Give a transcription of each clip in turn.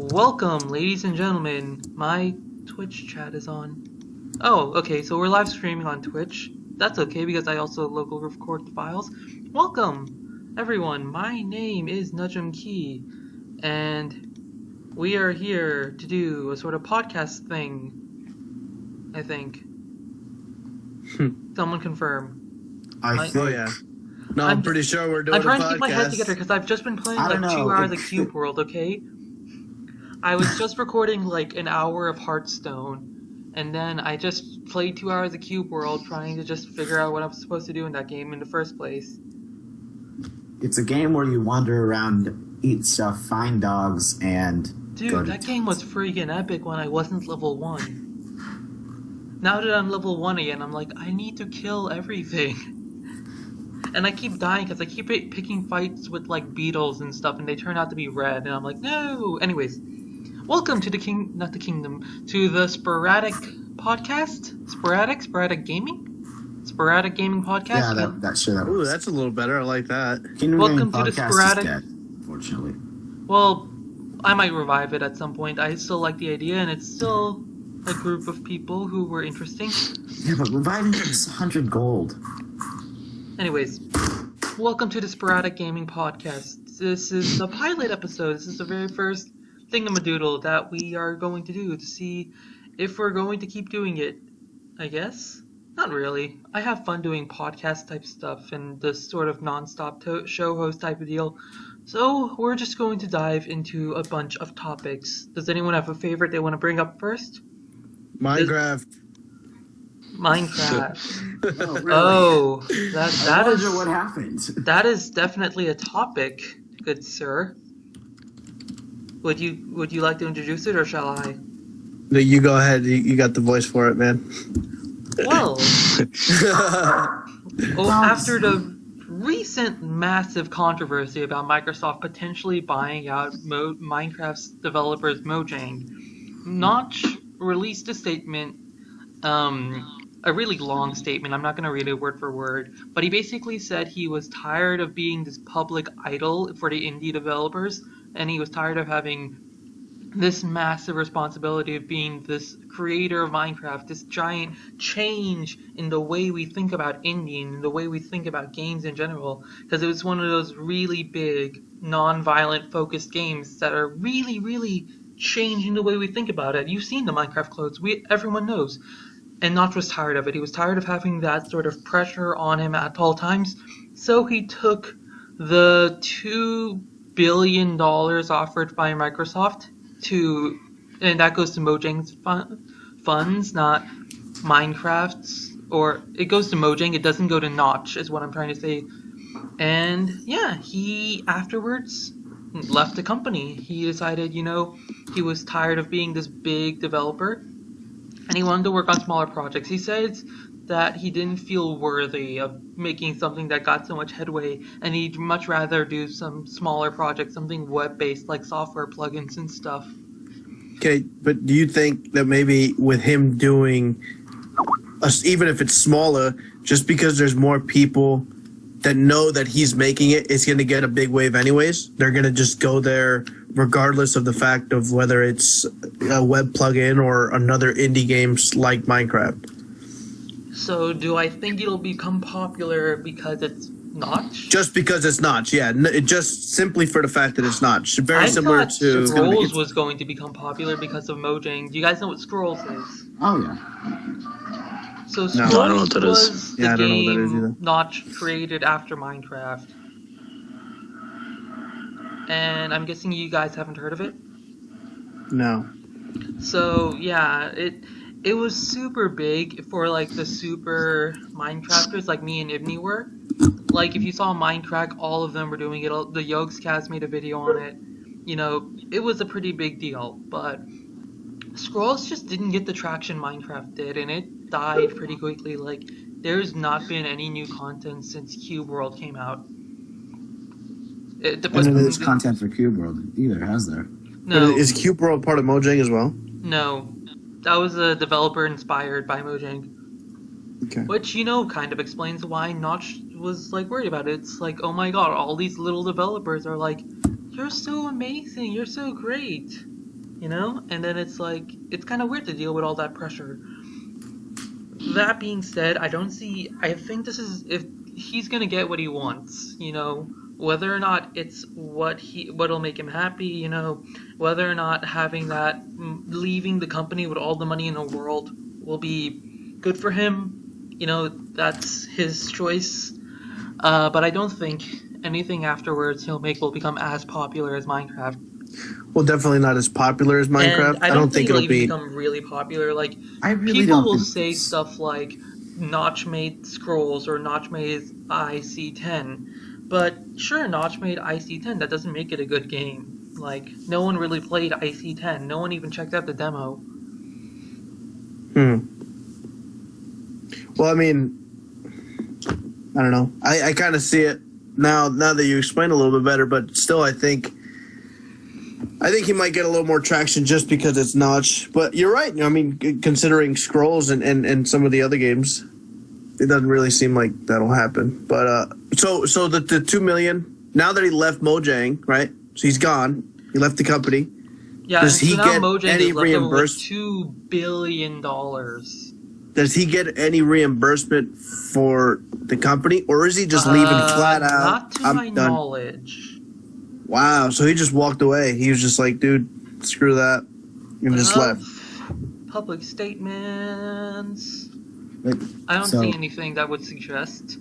Welcome, ladies and gentlemen. My Twitch chat is on. Oh, okay, so we're live streaming on Twitch. That's okay because I also local record the files. Welcome, everyone. My name is Nujumkey, and we are here to do a sort of podcast thing, I think. Someone confirm. I think. Oh, yeah. No, I'm pretty sure we're doing a podcast. I'm trying to keep my head together because I've just been playing like 2 hours of Cube World, okay? I was just recording like an hour of Hearthstone, and then I just played 2 hours of Cube World trying to just figure out what I'm supposed to do in that game in the first place. It's a game where you wander around, eat stuff, find dogs, and Dude, that game was freaking epic when I wasn't level 1. Now that I'm level 1 again, I'm like, I need to kill everything. And I keep dying because I keep picking fights with like beetles and stuff, and they turn out to be red, and I'm like, no! Anyways, welcome to the to the Sparatic Podcast? Sparatic Gaming? Sparatic Gaming Podcast? Yeah, that works. Ooh, that's a little better. I like that. Welcome to the Sparatic... Dead, unfortunately. Well, I might revive it at some point. I still like the idea, and it's still a group of people who were interesting. Yeah, but reviving it is 100 gold. Anyways, welcome to the Sparatic Gaming Podcast. This is the pilot episode. This is the very first thingamadoodle that we are going to do to see if we're going to keep doing it, I guess? Not really. I have fun doing podcast type stuff and this sort of non-stop show host type of deal. So we're just going to dive into a bunch of topics. Does anyone have a favorite they want to bring up first? Minecraft. Minecraft. Oh, really? Oh, that is what happened. That is definitely a topic, good sir. Would you like to introduce it, or shall I? No, you go ahead. You got the voice for it, man. Well, after the recent massive controversy about Microsoft potentially buying out Minecraft's developers Mojang, Notch released a statement. A really long statement. I'm not going to read it word for word, but he basically said he was tired of being this public idol for the indie developers, and he was tired of having this massive responsibility of being this creator of Minecraft, this giant change in the way we think about indie and the way we think about games in general, because it was one of those really big, non-violent focused games that are really, really changing the way we think about it. You've seen the Minecraft clothes. Everyone knows. And Notch was tired of it. He was tired of having that sort of pressure on him at all times. So he took the $2 billion offered by Microsoft and that goes to Mojang's funds, not Minecraft's, or it goes to Mojang, it doesn't go to Notch, is what I'm trying to say. And yeah, he afterwards left the company. He decided, he was tired of being this big developer, and he wanted to work on smaller projects. He said that he didn't feel worthy of making something that got so much headway, and he'd much rather do some smaller projects, something web-based like software plugins and stuff. Okay, but do you think that maybe with him doing, even if it's smaller, just because there's more people that know that he's making it, it's going to get a big wave anyways? They're going to just go there regardless of the fact of whether it's a web plugin or another indie games like Minecraft. So do I think it'll become popular because it's Notch? Just because it's Notch, yeah. Just simply for the fact that it's Notch. Very similar to... Scrolls was going to become popular because of Mojang. Do you guys know what Scrolls is? Oh, yeah. So Scrolls I don't know what that is. was the game Notch created after Minecraft. And I'm guessing you guys haven't heard of it? No. So, yeah, it was super big for, like, the super Minecrafters like me and Ibni were. Like, if you saw Minecraft, all of them were doing it. The Yogscast made a video on it. It was a pretty big deal. But Scrolls just didn't get the traction Minecraft did, and it died pretty quickly. Like, there's not been any new content since Cube World came out. There's content for Cube World either, has there? No. Is Cube World part of Mojang as well? No. That was a developer inspired by Mojang. Okay. Which, kind of explains why Notch was, like, worried about it. It's like, oh my god, all these little developers are like, you're so amazing, you're so great. you know? And then it's like, it's kind of weird to deal with all that pressure. That being said, I think this is, if he's gonna get what he wants, you know, whether or not it's what'll make him happy, you know, whether or not having that, leaving the company with all the money in the world will be good for him, you know, that's his choice. But I don't think anything afterwards he'll make will become as popular as Minecraft. Well, definitely not as popular as Minecraft. And I don't think it'll become really popular. Like, people will say stuff like Notch made Scrolls or Notch made IC10. But sure, Notch made IC10. That doesn't make it a good game. Like, no one really played IC10. No one even checked out the demo. Well, I mean, I don't know. I kind of see it now that you explain a little bit better, but still I think he might get a little more traction just because it's Notch. But you're right. I mean, considering Scrolls and some of the other games, it doesn't really seem like that'll happen. But so the 2 million, now that he left Mojang, right? So he's gone. He left the company. Yeah, does he get Mojang any reimbursement? $2 billion. Does he get any reimbursement for the company, or is he just leaving flat out? Not to my knowledge. Wow, so he just walked away. He was just like, dude, screw that, and just left. Public statements. I don't see anything that would suggest.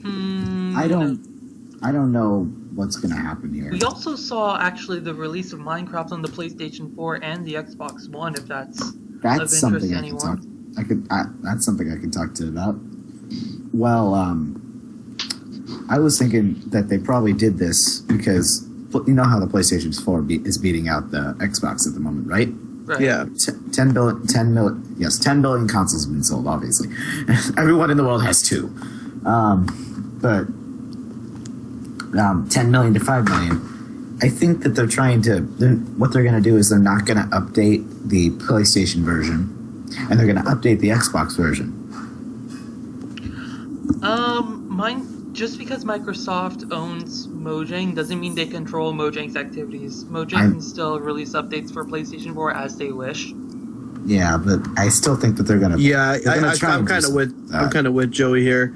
I don't know what's going to happen here. We also saw actually the release of Minecraft on the PlayStation 4 and the Xbox One. If that's of interest something to I anyone. that's something I can talk to about. Well, I was thinking that they probably did this because you know how the PlayStation 4 is beating out the Xbox at the moment, right? Right. Yeah. 10 billion consoles have been sold, obviously. Everyone in the world has two. But 10 million to 5 million. I think that what they're going to do is they're not going to update the PlayStation version, and they're going to update the Xbox version. Just because Microsoft owns Mojang doesn't mean they control Mojang's activities. Mojang can still release updates for PlayStation 4 as they wish. Yeah, but I still think that they're going to. Yeah, I'm kind of with Joey here.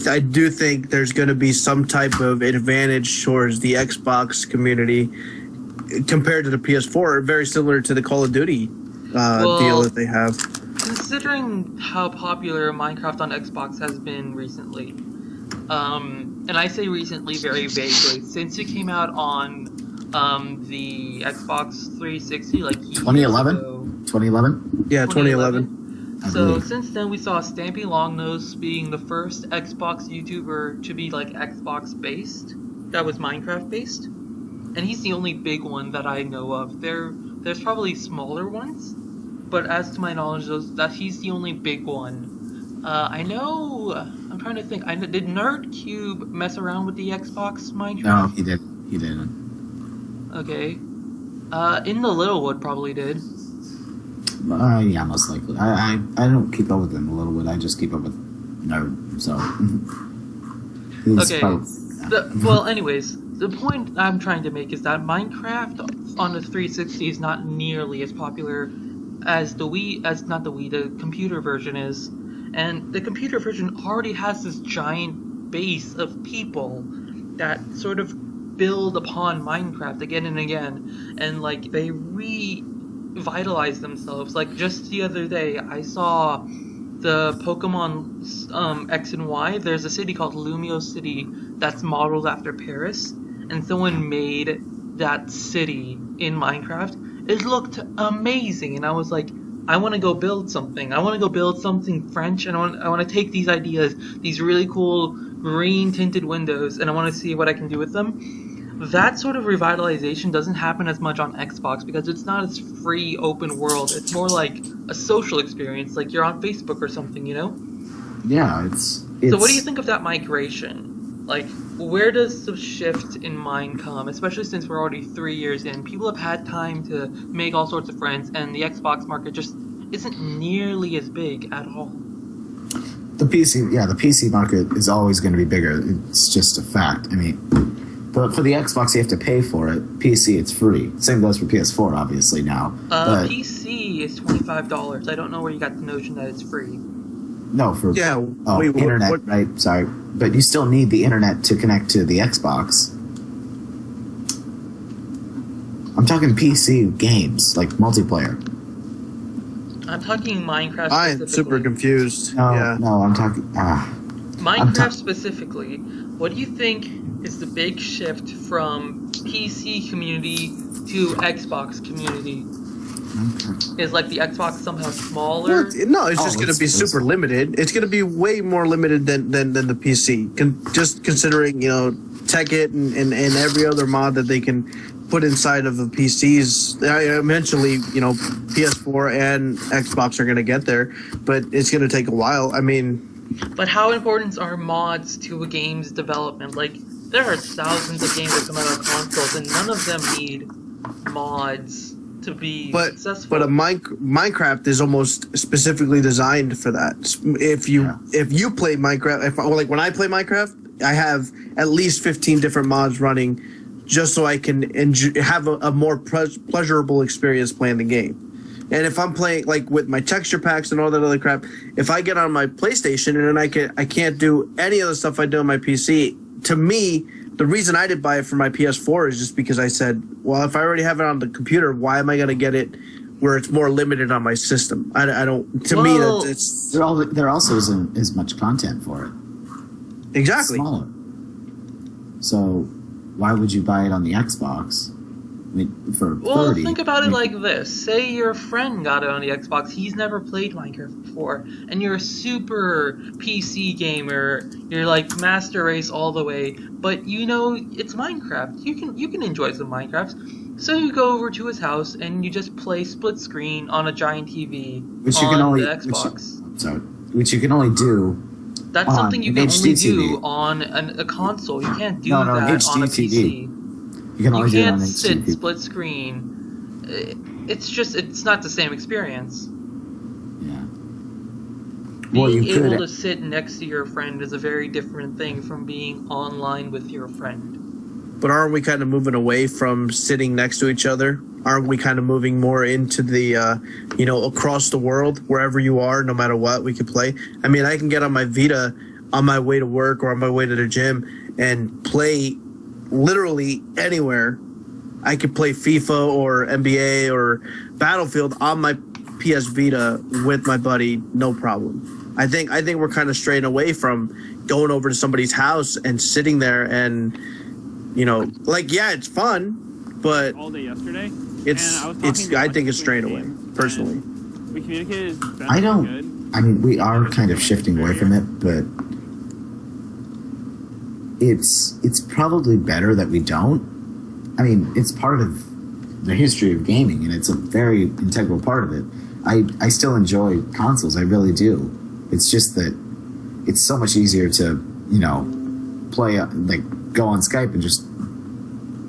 I do think there's going to be some type of advantage towards the Xbox community compared to the PS4, very similar to the Call of Duty deal that they have. Considering how popular Minecraft on Xbox has been recently, and I say recently very vaguely, since it came out on the Xbox 360, like 2011? 2011? Yeah, 2011. So since then, we saw Stampy Longnose being the first Xbox YouTuber to be like Xbox based, that was Minecraft based, and he's the only big one that I know of. There's probably smaller ones, but as to my knowledge, that he's the only big one. I know. I'm trying to think. Did NerdCube mess around with the Xbox Minecraft? No, he didn't. Okay. In the Littlewood probably did. Yeah, most likely. I don't keep up with them a little bit. I just keep up with Nerd. So. Okay. Well, anyways, the point I'm trying to make is that Minecraft on the 360 is not nearly as popular as the computer version is, and the computer version already has this giant base of people that sort of build upon Minecraft again and again, and like they revitalize themselves. Like just the other day, I saw the Pokemon X and Y. There's a city called Lumio City that's modeled after Paris, and someone made that city in Minecraft. It looked amazing, and I was like, I want to go build something. I want to go build something French, and I want to take these ideas, these really cool green tinted windows, and I want to see what I can do with them. That sort of revitalization doesn't happen as much on Xbox because it's not as free, open world. It's more like a social experience, like you're on Facebook or something, you know? Yeah, it's So what do you think of that migration? Like, where does the shift in mind come, especially since we're already 3 years in? People have had time to make all sorts of friends, and the Xbox market just isn't nearly as big at all. The PC market is always going to be bigger. It's just a fact. I mean, But for the Xbox, you have to pay for it. PC, it's free. Same goes for PS4, obviously, now. PC is $25. I don't know where you got the notion that it's free. No, for internet, right? Sorry. But you still need the internet to connect to the Xbox. I'm talking PC games, like multiplayer. I'm talking Minecraft I'm specifically. super confused. No, Yeah. no, I'm talking... Minecraft specifically, what do you think is the big shift from PC community to Xbox community? Is like the Xbox somehow smaller? No, it's just going to be super limited. It's going to be way more limited than the PC. Just considering, Tekkit and every other mod that they can put inside of the PCs. Eventually, PS4 and Xbox are going to get there, but it's going to take a while. I mean... But how important are mods to a game's development? Like, there are thousands of games that come out on consoles, and none of them need mods to be successful. But Minecraft is almost specifically designed for that. If you play Minecraft, when I play Minecraft, I have at least 15 different mods running, just so I can have a more pleasurable experience playing the game. And if I'm playing like with my texture packs and all that other crap, if I get on my PlayStation and I can't do any of the stuff I do on my PC, to me, the reason I did buy it for my PS4 is just because I said, well, if I already have it on the computer, why am I going to get it where it's more limited on my system? I don't. To me, it's there also isn't as much content for it. Exactly. It's smaller. So why would you buy it on the Xbox? For 30. Well, think about it like this. Say your friend got it on the Xbox. He's never played Minecraft before. And you're a super PC gamer. You're like Master Race all the way. But it's Minecraft. You can enjoy some Minecraft. So you go over to his house and you just play split screen on a giant TV the Xbox. Which you can only do. That's something you can only do on a console. You can't do that on a PC. You can't sit split screen. It's not the same experience. Yeah. Being able to sit next to your friend is a very different thing from being online with your friend. But aren't we kind of moving away from sitting next to each other? Aren't we kind of moving more into the, across the world, wherever you are, no matter what, we can play? I mean, I can get on my Vita on my way to work or on my way to the gym and play literally anywhere. I could play FIFA or NBA or Battlefield on my PS Vita with my buddy, no problem. I think we're kind of straying away from going over to somebody's house and sitting there and, it's fun, but all day yesterday. I think it's straying away, personally. We communicated. We are kind of shifting away from it, but it's probably better that we don't. I mean, it's part of the history of gaming, and it's a very integral part of it. I still enjoy consoles, I really do. It's just that it's so much easier to, play, go on Skype and just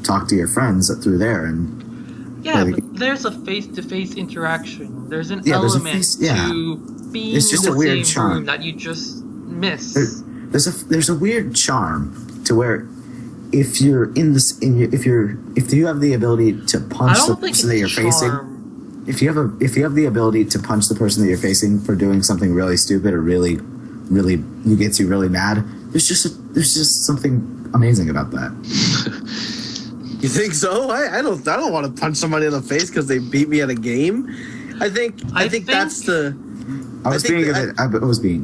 talk to your friends through there. And but there's a face-to-face interaction. There's an element to being it's just in a the weird same charm room that you just miss. There's a weird charm to where if you're if you have the ability to punch the person that you're facing, if you have the ability to punch the person that you're facing for doing something really stupid or really gets you really mad, there's just something amazing about that. You think so? I don't want to punch somebody in the face because they beat me at a game. I think that's the. I was being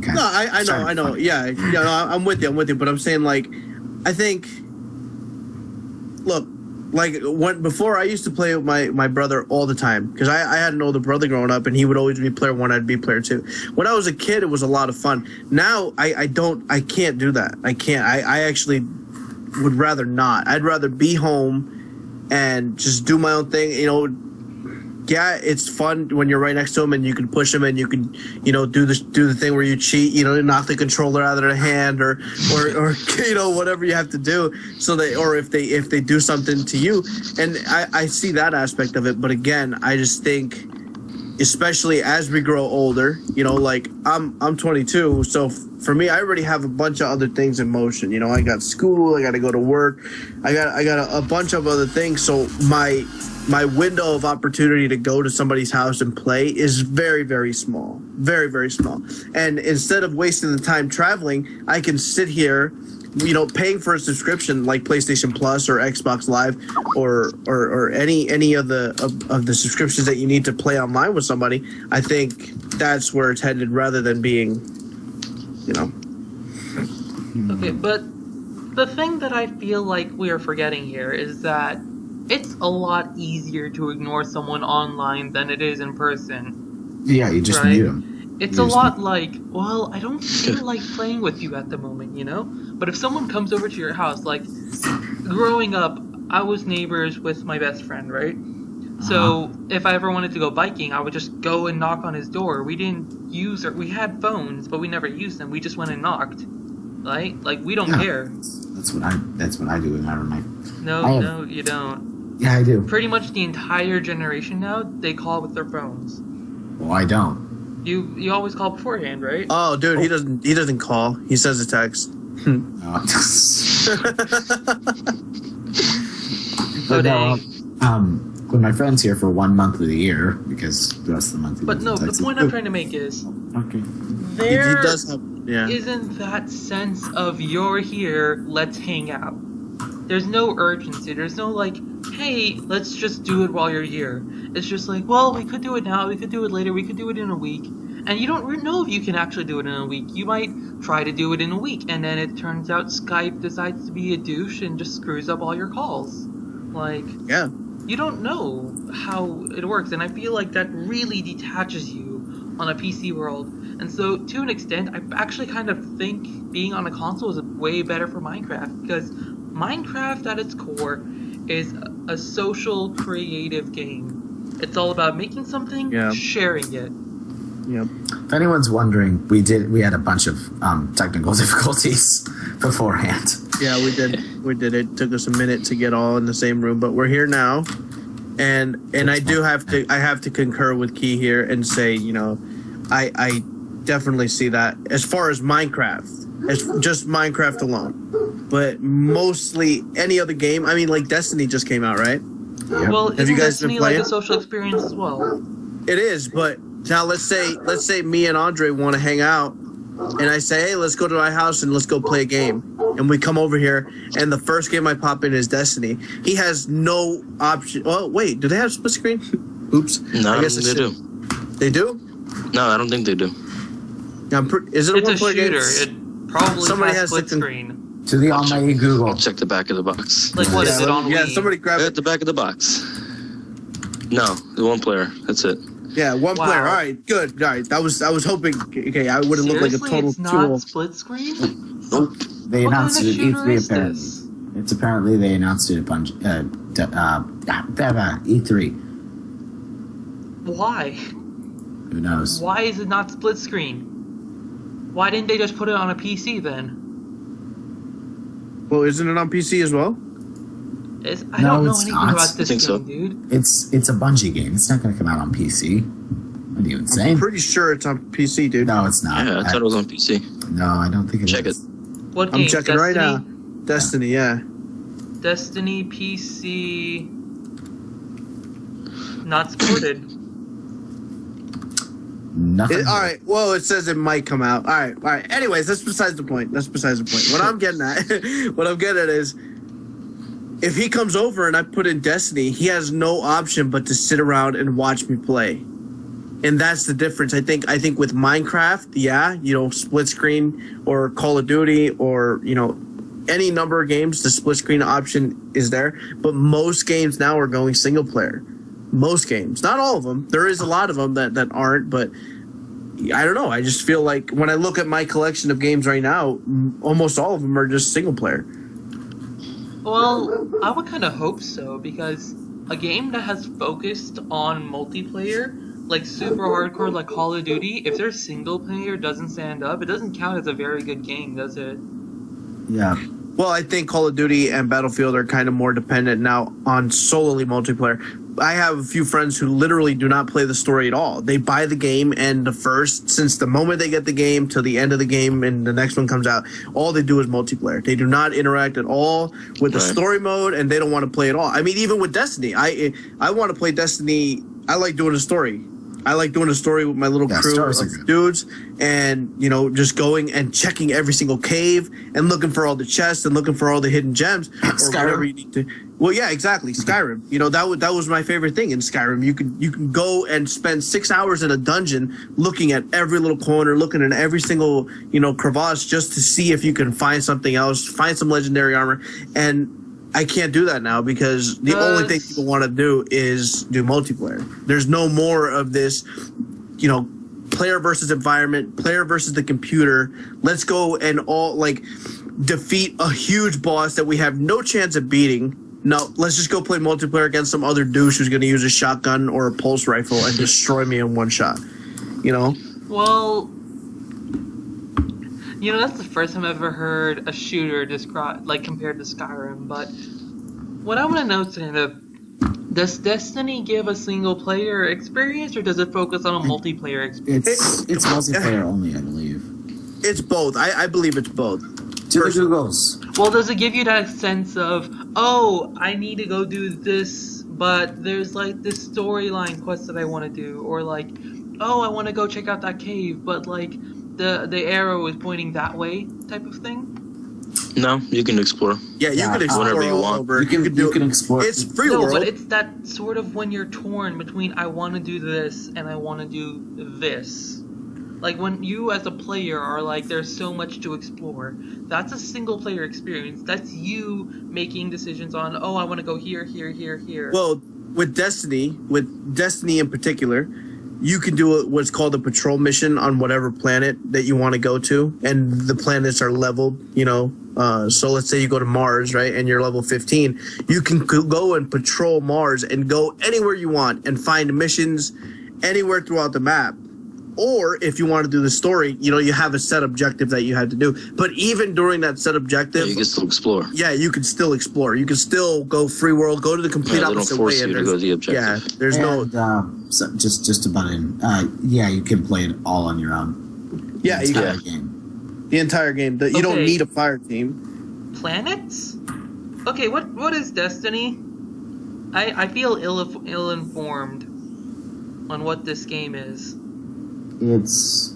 kind of. No, I know. Yeah, no, I'm with you. But I'm saying, I think. Look, before I used to play with my brother all the time because I had an older brother growing up, and he would always be player 1, I'd be player 2. When I was a kid, it was a lot of fun. Now I can't do that. I can't. I actually would rather not. I'd rather be home and just do my own thing. Yeah, it's fun when you're right next to him and you can push him and you can, do the thing where you cheat, knock the controller out of their hand or whatever you have to do or if they do something to you. And I see that aspect of it. But again, I just think especially as we grow older, like I'm 22, so for me, I already have a bunch of other things in motion. I got school, I got to go to work, I got a bunch of other things. So my window of opportunity to go to somebody's house and play is very, very small, very, very small. And instead of wasting the time traveling, I can sit here, paying for a subscription like PlayStation Plus or Xbox Live or any of the subscriptions that you need to play online with somebody. I think that's where it's headed rather than being, Okay, but the thing that I feel like we are forgetting here is that it's a lot easier to ignore someone online than it is in person. Yeah, you just right? mute them. It's a lot like, well, I don't feel like playing with you at the moment, But if someone comes over to your house, like, growing up, I was neighbors with my best friend, right? So if I ever wanted to go biking, I would just go and knock on his door. We didn't we had phones, but we never used them. We just went and knocked, right? Like, we don't care. That's what I do with my roommate. No, you don't. Yeah, I do. Pretty much the entire generation now, they call with their phones. Well, I don't. You always call beforehand, right? Oh, dude, he doesn't call. He sends a text. But no, when my friend's here for 1 month of the year, because the rest of the month. But no, the point I'm trying to make is, okay, there he does have, isn't that sense of you're here, let's hang out. There's no urgency. There's no like, hey, let's just do it while you're here. It's just like, well, we could do it now, we could do it later, we could do it in a week. And you don't know if you can actually do it in a week. You might try to do it in a week, and then it turns out Skype decides to be a douche and just screws up all your calls. Like, yeah. You don't know how it works, and I feel like that really detaches you on a PC world. And so, to an extent, I actually kind of think being on a console is way better for Minecraft, because Minecraft at its core is a social, creative game. It's all about making something, sharing it. Yep. If anyone's wondering, we had a bunch of technical difficulties beforehand. Yeah, we did. It took us a minute to get all in the same room, but we're here now. And I have to concur with Key here and say, I definitely see that as far as Minecraft, as just Minecraft alone. But mostly any other game, I mean, like Destiny just came out, right? Yep. Well, Have isn't you guys Destiny been like playing? a social experience as well? It is, but now let's say me and Andre want to hang out, and I say, hey, let's go to my house and let's go play a game. And we come over here, and the first game I pop in is Destiny. He has no option. Oh, wait, do they have split screen? Oops. No, I guess they do. They do? No, I don't think they do. Is it a It's a one-player game? shooter. It probably has split screen. To the almighty Google. I'll check the back of the box. Like, what is it on Yeah, Wii? somebody grab At it. the back of the box. No, the one player. That's it. Yeah, one Wow. player. All right, good. All right, I was hoping. Okay, I would have looked like a Seriously, total it's not tool. split screen? Nope. They What announced kind it of at shooter E3 is apparently. this? It's apparently they announced it at E3. Why? Who knows? Why is it not split screen? Why didn't they just put it on a PC then? Well, isn't it on PC as well? I don't know it's anything not. about this I think so. game, dude. It's a Bungie game. It's not going to come out on PC. What are you insane? I'm pretty sure it's on PC, dude. No, it's not. Yeah, I thought it was on PC. No, I don't think it is. Check it. What I'm game? checking right now. Destiny, yeah. Destiny PC not supported. Nothing. All right. Well, it says it might come out. All right. Anyways, that's besides the point. What I'm getting at is, if he comes over and I put in Destiny, he has no option but to sit around and watch me play. And that's the difference. I think with Minecraft, split screen or Call of Duty or, any number of games, the split screen option is there. But most games now are going single player. Most games. Not all of them. There is a lot of them that aren't, but I don't know. I just feel like when I look at my collection of games right now, almost all of them are just single player. Well, I would kind of hope so, because a game that has focused on multiplayer, like super hardcore, like Call of Duty, if their single player doesn't stand up, it doesn't count as a very good game, does it? Yeah. Well, I think Call of Duty and Battlefield are kind of more dependent now on solely multiplayer. I have a few friends who literally do not play the story at all. They buy the game, and since the moment they get the game till the end of the game and the next one comes out, all they do is multiplayer. They do not interact at all with the story mode, and they don't want to play at all. I mean, even with Destiny, I want to play Destiny. I like doing a story. I like doing a story with my little crew of dudes and, just going and checking every single cave and looking for all the chests and looking for all the hidden gems or whatever you need to. Well, yeah, exactly. Skyrim. That was my favorite thing in Skyrim. You can go and spend 6 hours in a dungeon looking at every little corner, looking at every single, crevasse just to see if you can find something else, find some legendary armor. And I can't do that now because the only thing people want to do is do multiplayer. There's no more of this, player versus environment, player versus the computer. Let's go and all defeat a huge boss that we have no chance of beating. No, let's just go play multiplayer against some other douche who's going to use a shotgun or a pulse rifle and destroy me in one shot. Well, that's the first time I've ever heard a shooter described, compared to Skyrim, but what I want to know, Santa, does Destiny give a single-player experience, or does it focus on a multiplayer experience? It's multiplayer only, I believe. It's both. I believe it's both. To the Googles. Well, does it give you that sense of, I need to go do this, but there's, this storyline quest that I want to do, or, I want to go check out that cave, but, the arrow is pointing that way type of thing? No, you can explore. Yeah, you can explore whenever you want. You can explore. It's free world. No, but it's that sort of when you're torn between I want to do this and I want to do this. When you as a player are there's so much to explore. That's a single player experience. That's you making decisions on, I want to go here, here, here, here. Well, with Destiny in particular, you can do what's called a patrol mission on whatever planet that you want to go to, and the planets are leveled, so let's say you go to Mars, right, and you're level 15. You can go and patrol Mars and go anywhere you want and find missions anywhere throughout the map. Or if you want to do the story, you have a set objective that you had to do. But even during that set objective, you can still explore. Yeah, you can still explore. You can still go free world, go to the complete opposite way. They don't force you to go to the objective. Yeah, there's so just to butt in, you can play it all on your own. Yeah, the entire game. The entire game. You don't need a fire team. Planets? Okay, what is Destiny? I feel ill-informed on what this game is. It's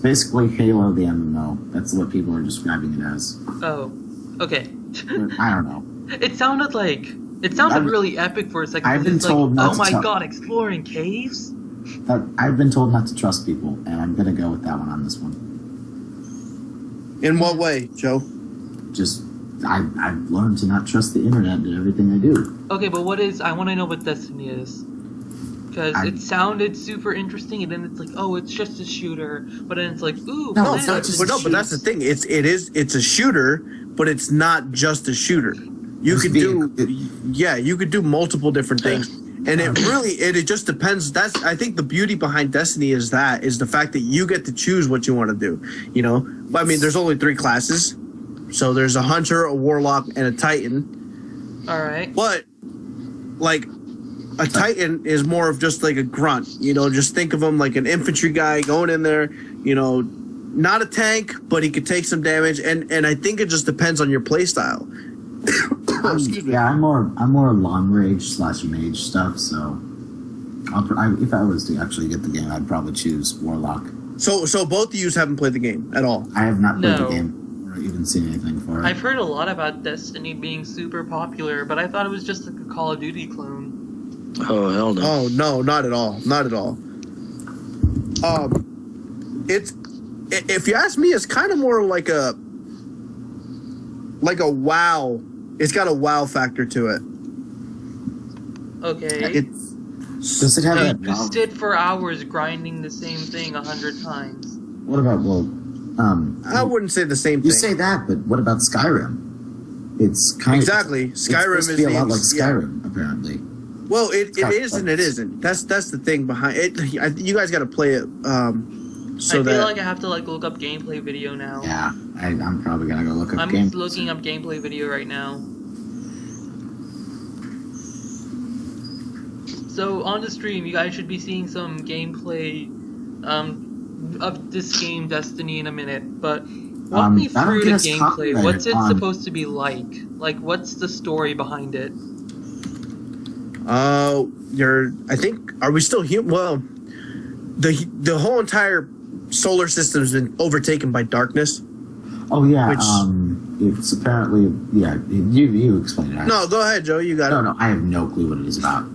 basically Halo the MMO. That's what people are describing it as. Oh, okay. I don't know. It sounded really epic for a second. I've been told not to. Oh my god, exploring caves? I've been told not to trust people, and I'm gonna go with that one on this one. In what way, Joe? Just I've learned to not trust the internet in everything I do. Okay, but I want to know what Destiny is. Because it sounded super interesting, and then it's it's just a shooter. But then it's ooh, no, it's not just but that's the thing. It's a shooter, but it's not just a shooter. You could do multiple different things, and it just depends. I think the beauty behind Destiny is the fact that you get to choose what you want to do. I mean, there's only 3 classes, so there's a hunter, a warlock, and a titan. All right. But a Titan is more of just a grunt, just think of him like an infantry guy going in there, not a tank, but he could take some damage, and I think it just depends on your play style. Excuse me. Yeah, I'm more long range / mage stuff, so if I was to actually get the game, I'd probably choose warlock. So both of you haven't played the game at all? I have not played the game or even seen anything for it. I've heard a lot about Destiny being super popular, but I thought it was just a Call of Duty clone. Oh, hell no. Oh, no, not at all. Not at all. If you ask me, it's kind of more like a WoW. It's got a WoW factor to it. Okay. Does it have that? You sit for hours grinding the same thing 100 times. What about, I wouldn't say the same thing. You say that, but what about Skyrim? It's kind exactly. of... Skyrim is a lot like Skyrim, apparently. Well, it is and it isn't. That's the thing behind it. You guys got to play it. I feel like I have to look up gameplay video now. Yeah, I'm probably gonna go look up. I'm gameplay. looking up gameplay video right now. So on the stream, you guys should be seeing some gameplay of this game, Destiny, in a minute. But walk me through the gameplay. What's it supposed to be like? Like, what's the story behind it? I think, are we still human? Well, the whole entire solar system has been overtaken by darkness. Oh yeah, it's apparently You explain it. No, go ahead, Joe. You got it. No, I have no clue what it is about.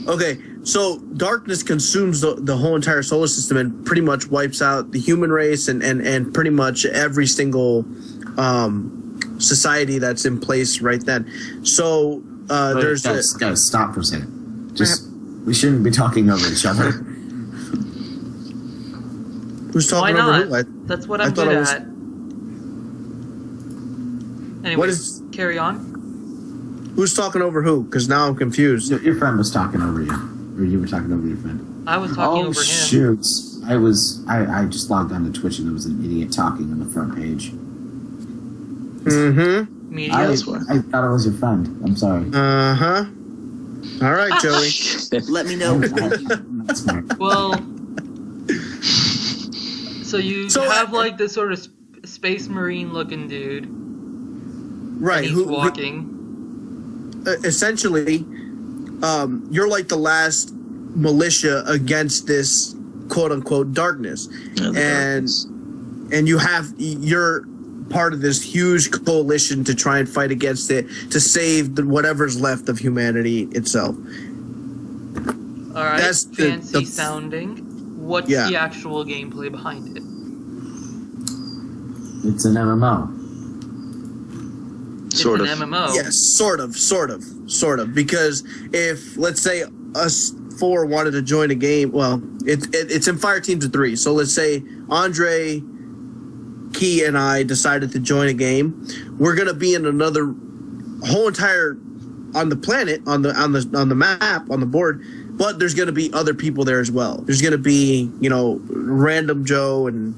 Okay, so darkness consumes the whole entire solar system and pretty much wipes out the human race and pretty much every single society that's in place right then. So there's gotta stop for a second. We shouldn't be talking over each other. Who's talking over who? That's what I'm good at. Anyway, carry on. Who's talking over who? Because now I'm confused. Your friend was talking over you, or you were talking over your friend. I was talking over him. Shoot! I just logged on to Twitch and there was an idiot talking on the front page. Mm-hmm. Media. I thought it was your friend. I'm sorry. Uh-huh. All right, Joey. Let me know. That's smart. Well, so you have like this sort of space marine looking dude. Right. And he's walking. Essentially, you're like the last militia against this quote unquote darkness. Yeah, and you're part of this huge coalition to try and fight against it, to save whatever's left of humanity itself. All right, that's fancy sounding. What's the actual gameplay behind it? It's an MMO. Sort of. It's an MMO. Yes, sort of. Because if, let's say, us four wanted to join a game, well, it's in fire teams of 3. So let's say Andre, Key, and I decided to join a game. We're gonna be in another whole entire on the planet, on the map, on the board. But there's gonna be other people there as well. There's gonna be, random Joe and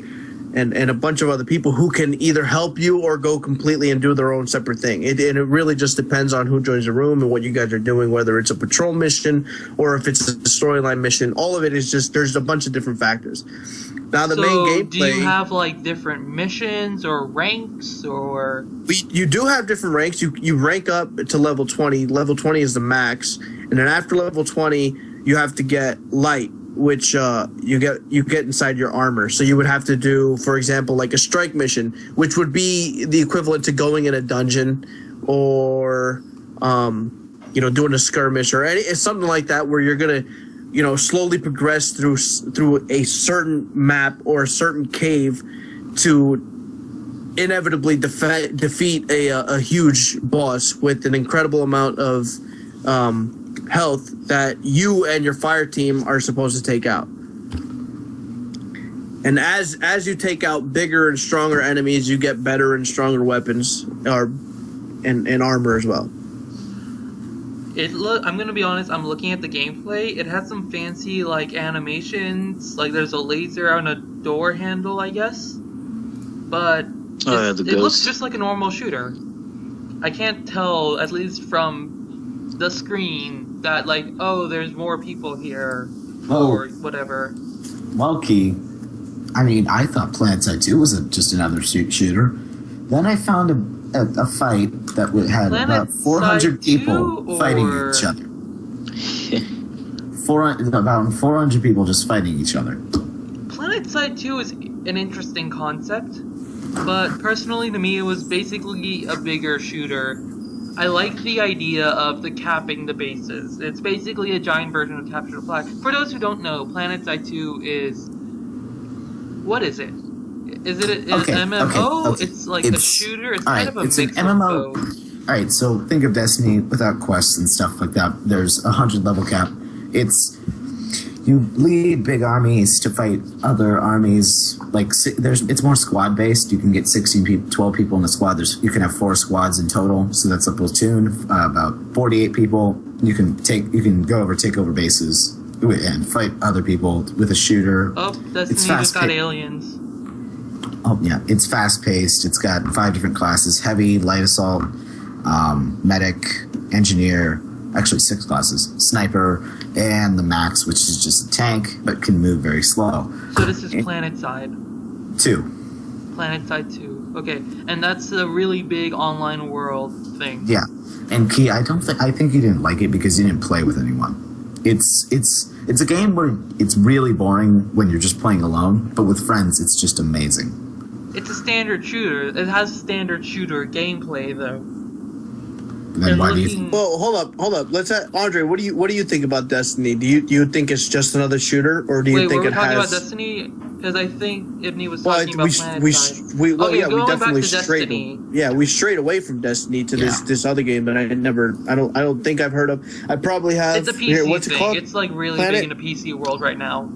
a bunch of other people who can either help you or go completely and do their own separate thing. It really just depends on who joins the room and what you guys are doing, whether it's a patrol mission or if it's a storyline mission. All of it is just, there's a bunch of different factors. Now, the main gameplay... do you have, like, different missions or ranks, or...? You do have different ranks. You rank up to level 20. Level 20 is the max. And then after level 20, you have to get light, which you get inside your armor. So you would have to do, for example, like a strike mission, which would be the equivalent to going in a dungeon or doing a skirmish or something like that, where you're gonna slowly progress through a certain map or a certain cave to inevitably defeat a huge boss with an incredible amount of health that you and your fire team are supposed to take out. And as you take out bigger and stronger enemies, you get better and stronger weapons and armor as well. I'm gonna be honest, I'm looking at the gameplay. It has some fancy like animations, like there's a laser on a door handle, I guess. But it looks just like a normal shooter. I can't tell, at least from the screen, that like, oh, there's more people here or whatever. Well, Key, I mean, I thought PlanetSide 2 was just another shooter. Then I found a fight that had about 400 people fighting each other. About 400 people just fighting each other. PlanetSide 2 is an interesting concept, but personally to me it was basically a bigger shooter. I like the idea of the capping the bases. It's basically a giant version of Capture the Flag. For those who don't know, PlanetSide 2 is... what is it? Is it an MMO? Okay. It's like a shooter? It's kind of a mix of both. Alright, so think of Destiny without quests and stuff like that. There's a 100 level cap. You lead big armies to fight other armies. It's more squad based. You can get 16 people, 12 people in a squad. You can have 4 squads in total, so that's a platoon. About 48 people. You can take over bases and fight other people with a shooter. Oh, Destiny just got aliens. Oh yeah, it's fast paced. It's got 5 different classes: heavy, light assault, medic, engineer. Actually, 6 classes: sniper, and the max, which is just a tank but can move very slow. So this is Planet Side. 2. Planet Side 2. Okay, and that's a really big online world thing. Yeah, and Key, I think you didn't like it because you didn't play with anyone. It's a game where it's really boring when you're just playing alone, but with friends, it's just amazing. It's a standard shooter. It has standard shooter gameplay though. Then why do you? Well, hold up. Let's Andre. What do you think about Destiny? Do you think it's just another shooter, or do you think it has? Wait, we're talking about Destiny because I think Ibni was talking about Planet Side. We going definitely back to strayed. Destiny. Yeah, we strayed away from Destiny to this other game that I don't think I've heard of. I probably have. It's a PC what's thing. it called? It's like really Planet? big in the PC world right now.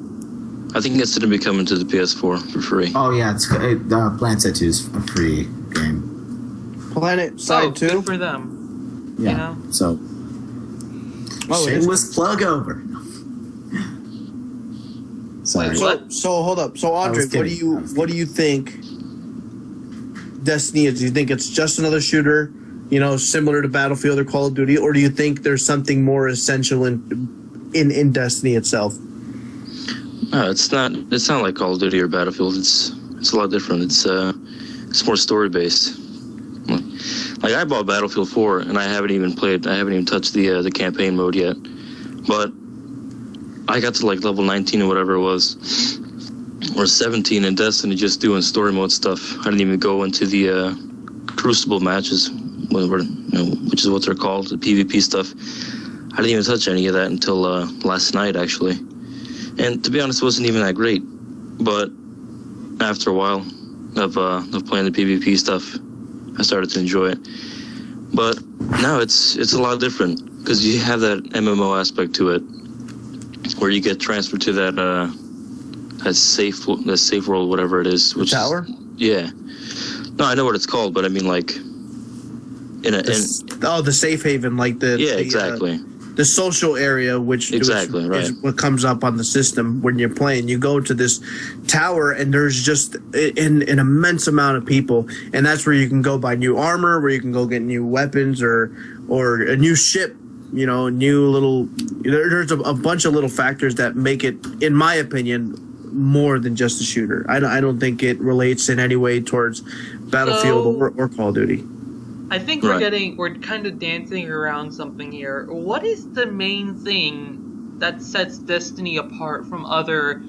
I think it's going to be coming to the PS4 for free. Oh yeah, it's Planet Side 2 is a free game. Planet Side 2? Good for them. Yeah. You know? So shameless plug over. Sorry. Wait, what? So hold up. So Andre, what do you think Destiny is? Do you think it's just another shooter, similar to Battlefield or Call of Duty, or do you think there's something more essential in Destiny itself? No, it's not like Call of Duty or Battlefield. It's a lot different. It's more story based. Like I bought Battlefield 4 and I haven't even touched the campaign mode yet. But I got to like level 19 or whatever it was, or 17 in Destiny, just doing story mode stuff. I didn't even go into the Crucible matches, which is what they're called, the PvP stuff. I didn't even touch any of that until last night, actually. And to be honest, it wasn't even that great. But after a while of playing the PvP stuff, I started to enjoy it. But now it's a lot different because you have that MMO aspect to it, where you get transferred to that safe world, whatever it is. Which tower? Yeah. No, I know what it's called, but I mean like the safe haven, like exactly. The social area, which right. is what comes up on the system when you're playing. You go to this tower, and there's just an immense amount of people, and that's where you can go buy new armor, where you can go get new weapons or a new ship. New little. There's a bunch of little factors that make it, in my opinion, more than just a shooter. I don't think it relates in any way towards Battlefield or Call of Duty. I think we're kind of dancing around something here. What is the main thing that sets Destiny apart from other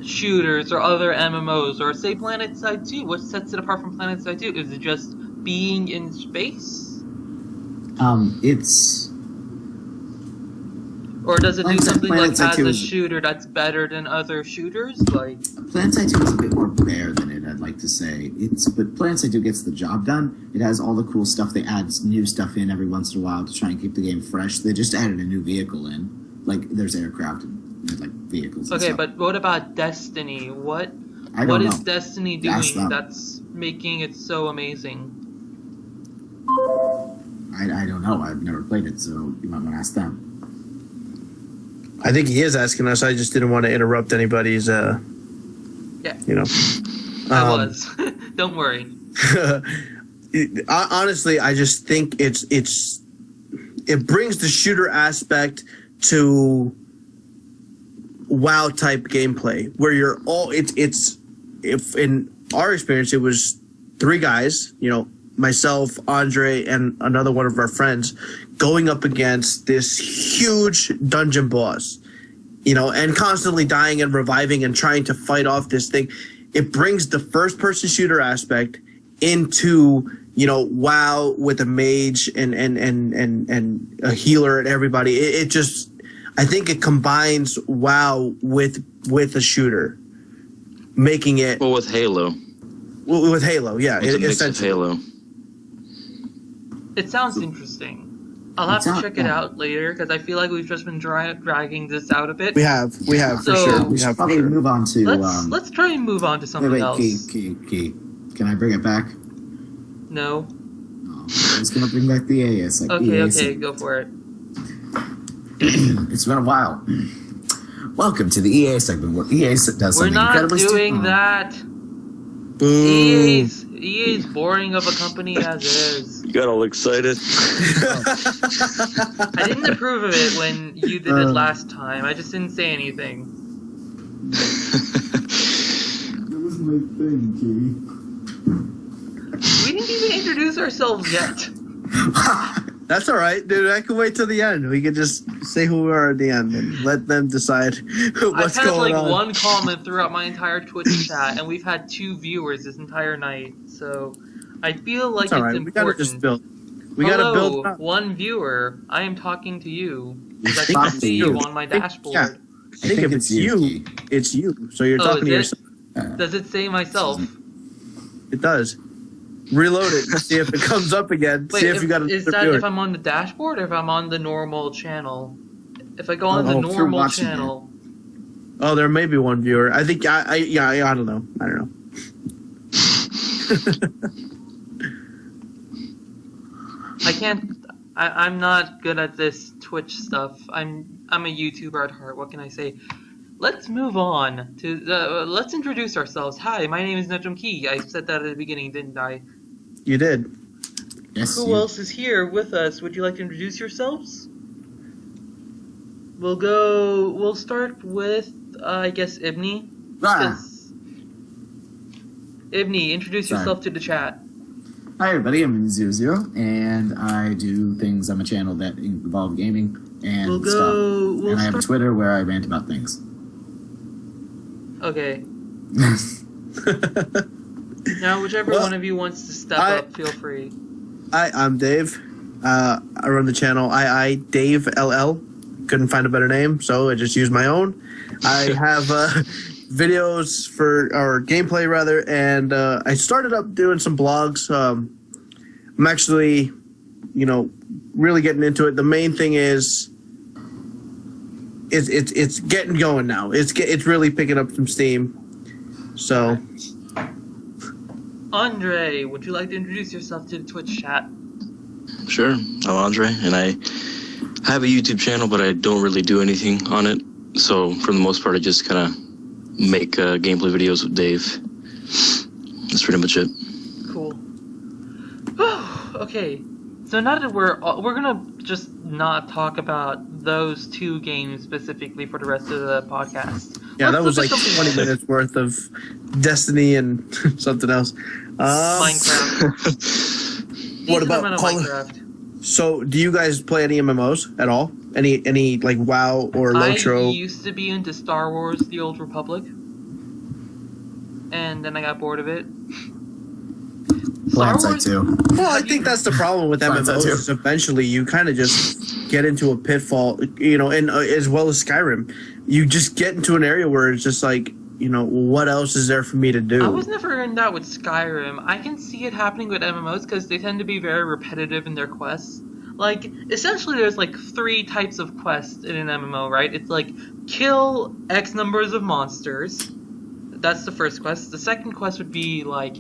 shooters or other MMOs, or say Planet Side 2? What sets it apart from Planet Side 2? Is it just being in space? Or does it do something like as a shooter that's better than other shooters? Like Planet Side 2 is a bit more bare than it, I'd like to say. But Planet Side 2 gets the job done. It has all the cool stuff. They add new stuff in every once in a while to try and keep the game fresh. They just added a new vehicle in. Like, there's aircraft and like vehicles and okay, stuff. But what about Destiny? What is Destiny doing that's making it so amazing? I don't know. I've never played it, so you might want to ask them. I think he is asking us. I just didn't want to interrupt anybody's. Yeah. I was. Don't worry. Honestly, I just think it brings the shooter aspect to WoW type gameplay, where you're all if in our experience it was 3 guys, myself, Andre, and another one of our friends, going up against this huge dungeon boss, and constantly dying and reviving and trying to fight off this thing. It brings the first-person shooter aspect into, WoW with a mage and a healer and everybody. It just, I think it combines WoW with a shooter, making it. Well, with Halo. With Halo, yeah, it's a mix of Halo. It sounds interesting. I'll have to check it out later because I feel like we've just been dragging this out a bit. We have for sure. We should probably move on to. Let's try and move on to something else. Key. Can I bring it back? No. I was gonna bring back the EA segment. Okay, go for it. It's been a while. Welcome to the EA segment, where EA does something incredibly stupid. We're not doing that. Boom. EA's boring of a company as is. You got all excited. I didn't approve of it when you did it last time. I just didn't say anything. That was my thing, We didn't even introduce ourselves yet. That's all right, dude. I can wait till the end. We can just say who we are at the end and let them decide what's I've had going on. one comment throughout my entire Twitch chat, and we've had 2 viewers this entire night. So I feel like It's all right. important. We gotta just build. We gotta build. Up. 1 viewer. I am talking to you. You're I can talking see to you you. on my dashboard. Yeah. I think if it's you, it's you. So you're talking to yourself. Does it say myself? It does. Reload it. See if it comes up again. Wait, See if you got is another that viewer. if I'm on the dashboard or if I'm on the normal channel? If I go on the if you're normal watching channel. Oh, there may be 1 viewer. I think. I don't know. I don't know. I can't. I'm not good at this Twitch stuff. I'm a YouTuber at heart. What can I say? Let's move on to let's introduce ourselves. Hi, my name is Nujumkey. I said that at the beginning, didn't I? You did. Yes. Who else is here with us? Would you like to introduce yourselves? We'll start with I guess Ibni. Ibni, introduce Sorry. yourself to the chat. Hi everybody, I'm Nujum, and I do things on my channel that involve gaming and stuff. And I have a Twitter where I rant about things. Okay. Now, whichever one of you wants to step up, feel free. I'm Dave. I run the channel Dave LL. Couldn't find a better name, so I just used my own. I have videos for or gameplay rather, and I started up doing some blogs. I'm actually, really getting into it. The main thing is, it's getting going now. It's really picking up some steam. So, Andre, would you like to introduce yourself to the Twitch chat? Sure. I'm Andre, and I have a YouTube channel, but I don't really do anything on it. So for the most part, I just kind of make gameplay videos with Dave. That's pretty much it. Cool. Okay, so now that we're gonna just not talk about those 2 games specifically for the rest of the podcast. yeah, that Let's was look like at 20 minutes worth of Destiny and something else. Minecraft. What Decent about amount of Minecraft? So, do you guys play any MMOs at all? Any like WoW or Lotro? I used to be into Star Wars: The Old Republic, and then I got bored of it. Glance I too. Well, I think that's the problem with MMOs. Is eventually, you kind of just get into a pitfall, and as well as Skyrim, you just get into an area where it's just like, what else is there for me to do? I was never in that with Skyrim. I can see it happening with MMOs because they tend to be very repetitive in their quests. Like, essentially there's like 3 types of quests in an MMO, right? It's like, kill X numbers of monsters. That's the first quest. The second quest would be like,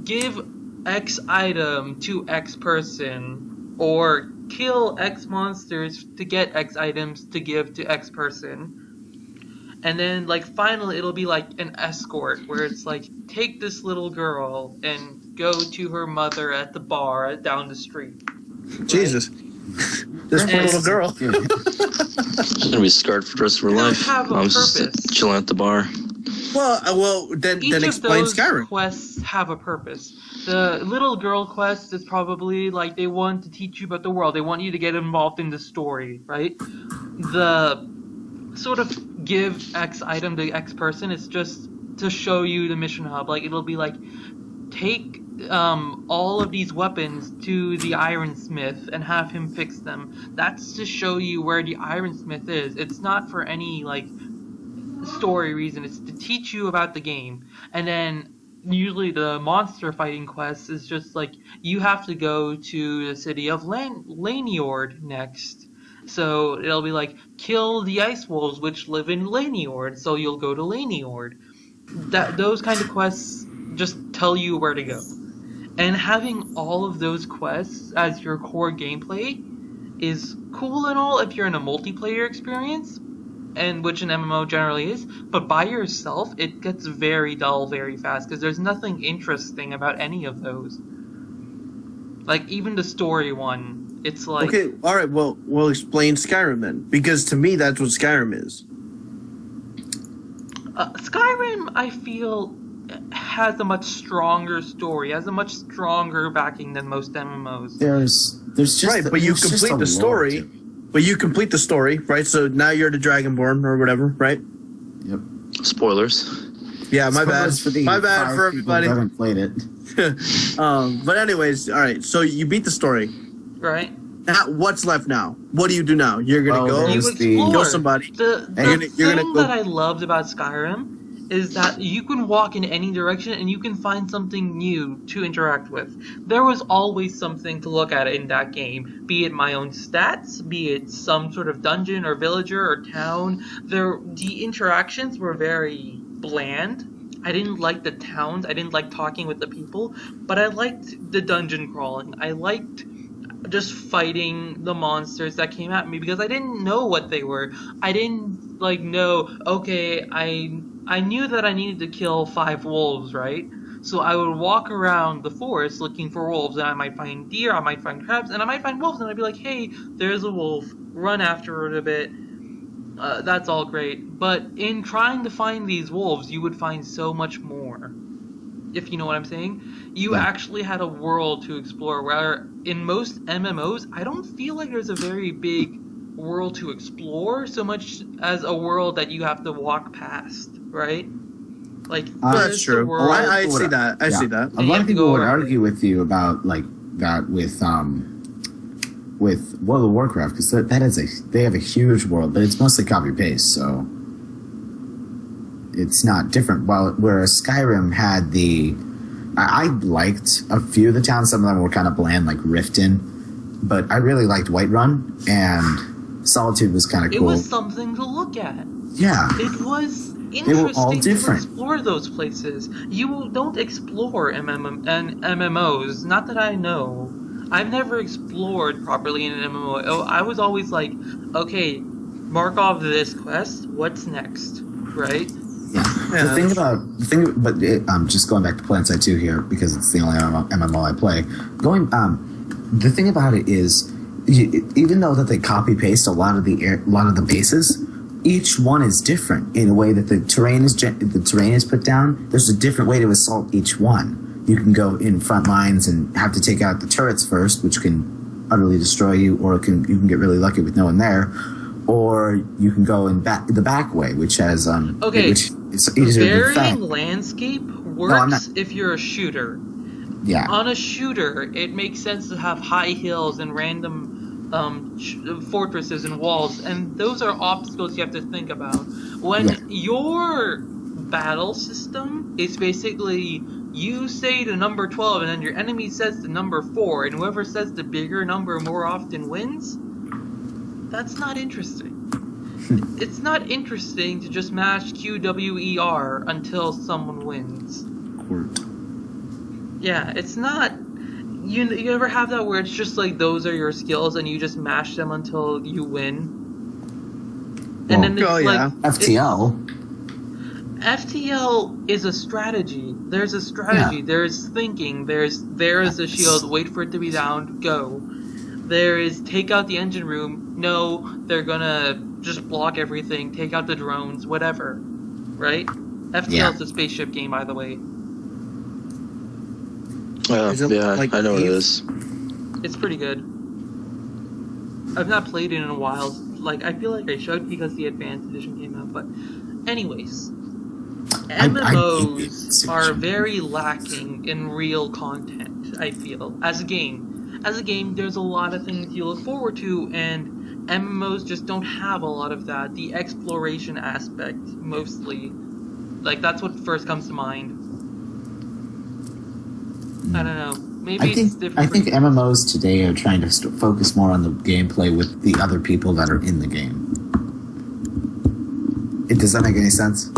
give X item to X person, or kill X monsters to get X items to give to X person. And then, like, finally, it'll be like an escort, where it's like, take this little girl and go to her mother at the bar down the street. Jesus. This poor little girl. She's gonna be scarred for the rest of her life. Have a I'm just purpose. chilling at the bar. Well, then Each of explain those Skyrim. quests have a purpose. The little girl quest is probably like they want to teach you about the world. They want you to get involved in the story, right? The sort of give X item to X person is just to show you the mission hub. Like, it'll be like, take all of these weapons to the ironsmith and have him fix them. That's to show you where the ironsmith is. It's not for any like story reason. It's to teach you about the game. And then usually the monster fighting quest is just like, you have to go to the city of Laniord next. So it'll be like, kill the ice wolves which live in Laniord, so you'll go to Laniord. Those kind of quests just tell you where to go. And having all of those quests as your core gameplay is cool and all if you're in a multiplayer experience, and which an MMO generally is, but by yourself, it gets very dull very fast because there's nothing interesting about any of those. Like, even the story one, it's like... Okay, all right, well, we'll explain Skyrim then, because to me, that's what Skyrim is. Skyrim, I feel, has a much stronger story, has a much stronger backing than most MMOs. There's just right, but you there's just complete a the story. lore to it. But you complete the story, right? So now you're the Dragonborn or whatever, right? Yep. Spoilers. Yeah, my bad. Spoilers My bad five for people everybody. who haven't played it. But anyways, all right. So you beat the story. Right? Now, what's left now? What do you do now? You're gonna go You there's the- explore. kill somebody. The you're gonna thing go- that I loved about Skyrim is that you can walk in any direction and you can find something new to interact with. There was always something to look at in that game, be it my own stats, be it some sort of dungeon or villager or town. The interactions were very bland. I didn't like the towns, I didn't like talking with the people, but I liked the dungeon crawling. I liked just fighting the monsters that came at me because I didn't know what they were. I didn't know, okay, I knew that I needed to kill 5 wolves, right? So I would walk around the forest looking for wolves, and I might find deer, I might find crabs, and I might find wolves, and I'd be like, hey, there's a wolf, run after it a bit. That's all great. But in trying to find these wolves, you would find so much more. If you know what I'm saying. You actually had a world to explore, where in most MMOs, I don't feel like there's a very big world to explore so much as a world that you have to walk past, right? Like, That's there's true. the world. I see that. I Yeah. see that. A you lot have of to people go would around argue with you about like that with World of Warcraft because they have a huge world, but it's mostly copy paste, so it's not different. Whereas Skyrim had I liked a few of the towns. Some of them were kind of bland, like Riften, but I really liked Whiterun, and Solitude was kind of cool. It was something to look at. Yeah. It was They were all interesting to different. explore those places. You don't explore MMOs, not that I know. I've never explored properly in an MMO. I was always like, okay, mark off this quest, what's next, right? Yeah. Just going back to PlanetSide 2 here because it's the only MMO I play. The thing about it is, even though that they copy paste a lot of the bases, each one is different in a way that the terrain is put down. There's a different way to assault each one. You can go in front lines and have to take out the turrets first, which can utterly destroy you, or you can get really lucky with no one there. Or you can go in the back way, which has which is easier to Varying defend. landscape works if you're a shooter. Yeah. On a shooter, it makes sense to have high hills and random fortresses and walls, and those are obstacles you have to think about. When your battle system is basically you say the number 12 and then your enemy says the number 4, and whoever says the bigger number more often wins, that's not interesting. It's not interesting to just mash QWER until someone wins. Yeah, it's not. You ever have that where it's just like those are your skills and you just mash them until you win? And then it's FTL. FTL is a strategy. There's a strategy. Yeah. There's thinking. There is a shield. Wait for it to be down. Go. There is take out the engine room. No, they're gonna just block everything. Take out the drones. Whatever. Right? FTL is a spaceship game, by the way. Yeah, like I know what it Eve? is. It's pretty good. I've not played it in a while. Like, I feel like I should because the Advanced Edition came out. But, anyways, MMOs are very lacking in real content, I feel, as a game. As a game, there's a lot of things you look forward to, and MMOs just don't have a lot of that. The exploration aspect, mostly. Like, that's what first comes to mind. I don't know. Maybe it's different. I think MMOs today are trying to focus more on the gameplay with the other people that are in the game. Does that make any sense?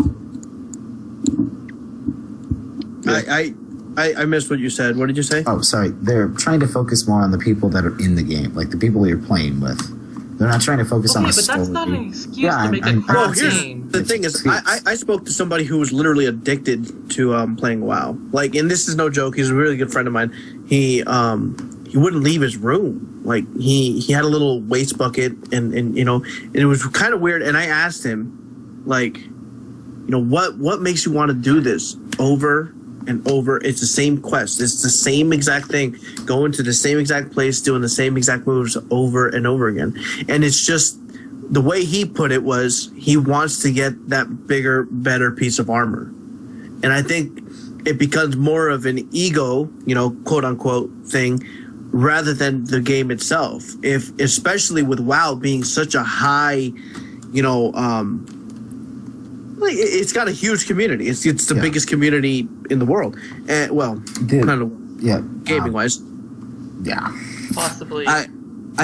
I missed what you said. What did you say? Oh, sorry. They're trying to focus more on the people that are in the game, like the people you're playing with. They're not trying to focus on Okay, a but story. that's not an excuse Yeah, to make a I'm crap Well, not here's game. the thing is, I spoke to somebody who was literally addicted to playing WoW. Like, and this is no joke. He's a really good friend of mine. He wouldn't leave his room. Like, he had a little waste bucket, and you know, and it was kind of weird. And I asked him, like, you know, what makes you want to do this over and over? It's the same quest. It's the same exact thing. Going to the same exact place, doing the same exact moves over and over again. And it's just the way he put it was he wants to get that bigger, better piece of armor. And I think it becomes more of an ego, you know, quote unquote thing, rather than the game itself. If especially with WoW being such a high, you know, like it's got a huge community. It's the biggest community in the world. And well, kind of gaming wise. Yeah. Possibly. I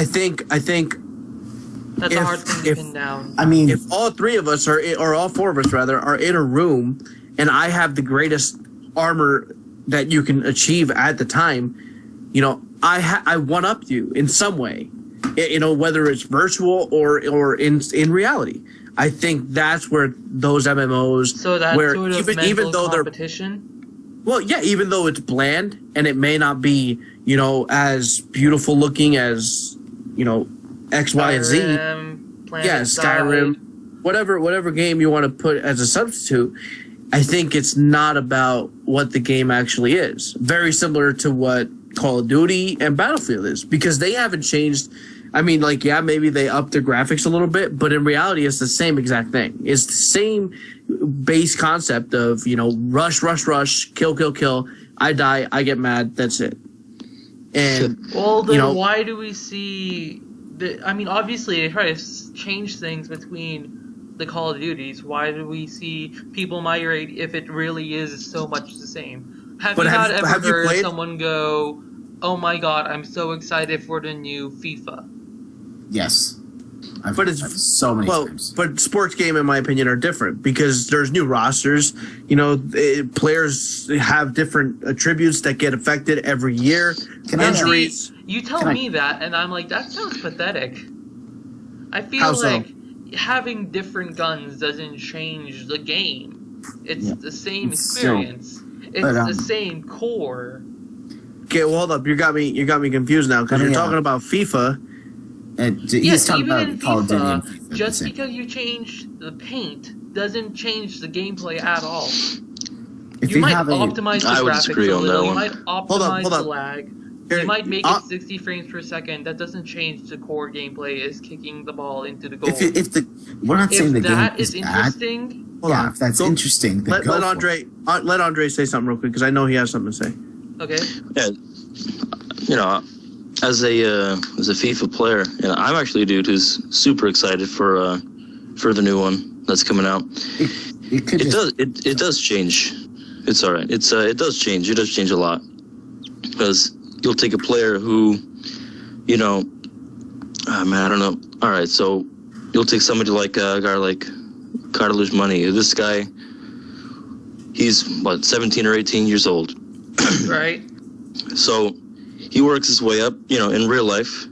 think That's a hard thing to pin down. I mean, if all three of us or all four of us rather, are in a room, and I have the greatest armor that you can achieve at the time, you know, I one up you in some way, you know, whether it's virtual or in reality. I think that's where those MMOs, So that where sort of even though they're competition. well, yeah, even though it's bland and it may not be, you know, as beautiful looking as, you know, X, Y, and Z. Skyrim, whatever game you want to put as a substitute. I think it's not about what the game actually is. Very similar to what Call of Duty and Battlefield is, because they haven't changed. I mean, like, yeah, maybe they upped the graphics a little bit, but in reality, it's the same exact thing. It's the same base concept of, you know, rush, kill. I die, I get mad, that's it. And Well, then you know, why do we see... I mean, obviously, they try to change things between the Call of Duties. Why do we see people migrate if it really is so much the same? Have you ever heard someone go, oh my god, I'm so excited for the new FIFA? yes. I've so many times. But sports game, in my opinion, are different because there's new rosters. You know, players have different attributes that get affected every year. Injuries. You tell me that, and I'm like, that sounds pathetic. I feel like having different guns doesn't change the game. It's the same experience. It's the same core. Okay, well, hold up. You got me confused now because you're talking about FIFA. He's talking even about in Call of Duty and FIFA, FIFA, just because you change the paint doesn't change the gameplay at all. If You might have optimize the I would graphics disagree a on little, that you one. might optimize Hold the up. lag, you might make it 60 frames per second, that doesn't change the core gameplay is kicking the ball into the goal. we're not saying the game that is is bad. interesting, If that's interesting, then let Andre say something real quick because I know he has something to say. okay? Yeah, you know, as a FIFA player, you know, I'm actually a dude who's super excited for the new one that's coming out. It does change. It's all right. It does change. It does change a lot because you'll take a player who, you know, I don't know. All right, so you'll take somebody like a guy like Carlos Money. This guy, he's 17 or 18 years old, Right? So he works his way up, you know, in real life.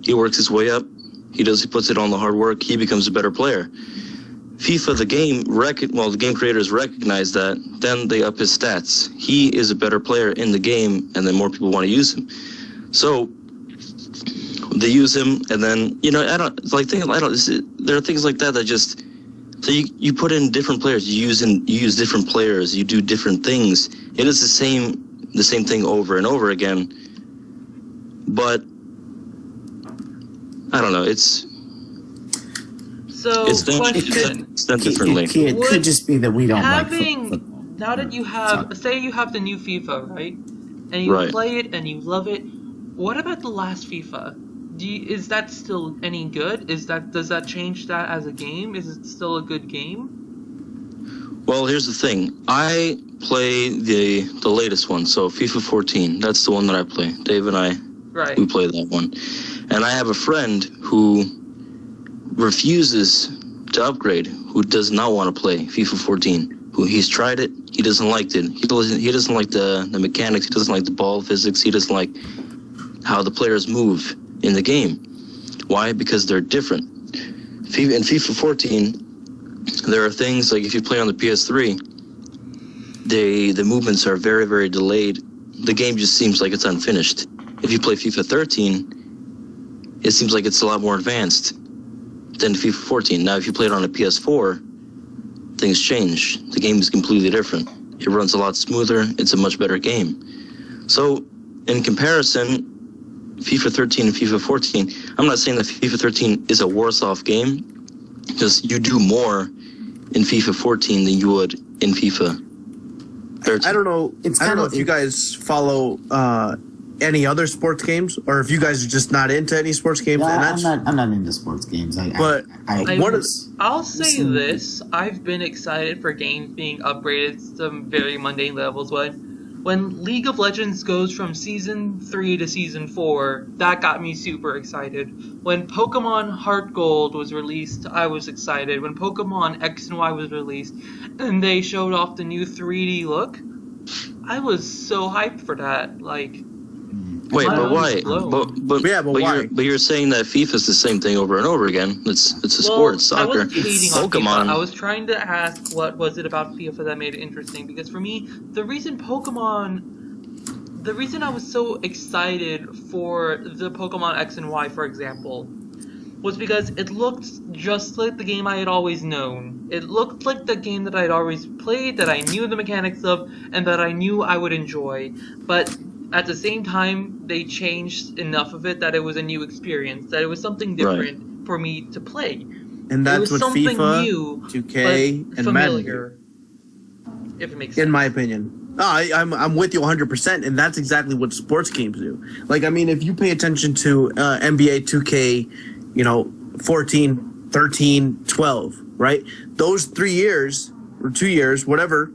He works his way up. He puts it on the hard work. He becomes a better player. FIFA, the game creators recognize that. Then they up his stats. He is a better player in the game, and then more people want to use him. So they use him, and then, you know, there are things like that just. So you put in different players. You use different players. You do different things. It is the same thing over and over again. But I don't know. It's done differently. It could just be that we don't like football. Now that you have, say you have the new FIFA, right? And you play it and you love it. What about the last FIFA? Is that still any good? Does that change that as a game? Is it still a good game? Well, here's the thing. I play the latest one, so FIFA 14. That's the one that I play. Dave and I, we play that one. And I have a friend who refuses to upgrade, who does not want to play FIFA 14. Who he's tried it, he doesn't like it. He doesn't like the mechanics. He doesn't like the ball physics. He doesn't like how the players move in the game. Why? Because they're different. In FIFA 14, there are things like if you play on the PS3, the movements are very, very delayed. The game just seems like it's unfinished. If you play FIFA 13, it seems like it's a lot more advanced than FIFA 14. Now, if you play it on a PS4, things change. The game is completely different. It runs a lot smoother. It's a much better game. So, in comparison, FIFA 13 and FIFA 14, I'm not saying that FIFA 13 is a worse-off game, because you do more in FIFA 14 than you would in FIFA 13. I don't know. It's I don't know kinda- if you guys follow any other sports games, or if you guys are just not into any sports games. Yeah, and I'm not into sports games. But what is? I'll say this: I've been excited for games being upgraded to some very mundane levels. When League of Legends goes from Season 3 to Season 4, that got me super excited. When Pokemon Heart Gold was released, I was excited. When Pokemon X and Y was released, and they showed off the new 3D look, I was so hyped for that. Like, Wait, my but mind why? was blown. But why? You're saying that FIFA's the same thing over and over again. It's a sport, it's I soccer. wasn't hating on Pokemon. FIFA. I was trying to ask what was it about FIFA that made it interesting. Because for me, the reason I was so excited for the Pokemon X and Y, for example, was because it looked just like the game I had always known. It looked like the game that I had always played, that I knew the mechanics of, and that I knew I would enjoy. But at the same time, they changed enough of it that it was a new experience, that it was something different for me to play. And It that's was what something FIFA, new, 2K, but and Madden do, familiar, if it makes sense. in my opinion. No, I'm with you 100%, and that's exactly what sports games do. Like, I mean, if you pay attention to NBA 2K, 14, 13, 12, right? Those 3 years or 2 years, whatever.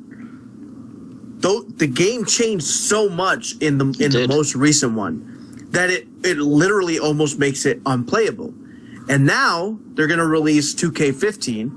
The game changed so much in the most recent one that it literally almost makes it unplayable. And now they're going to release 2K15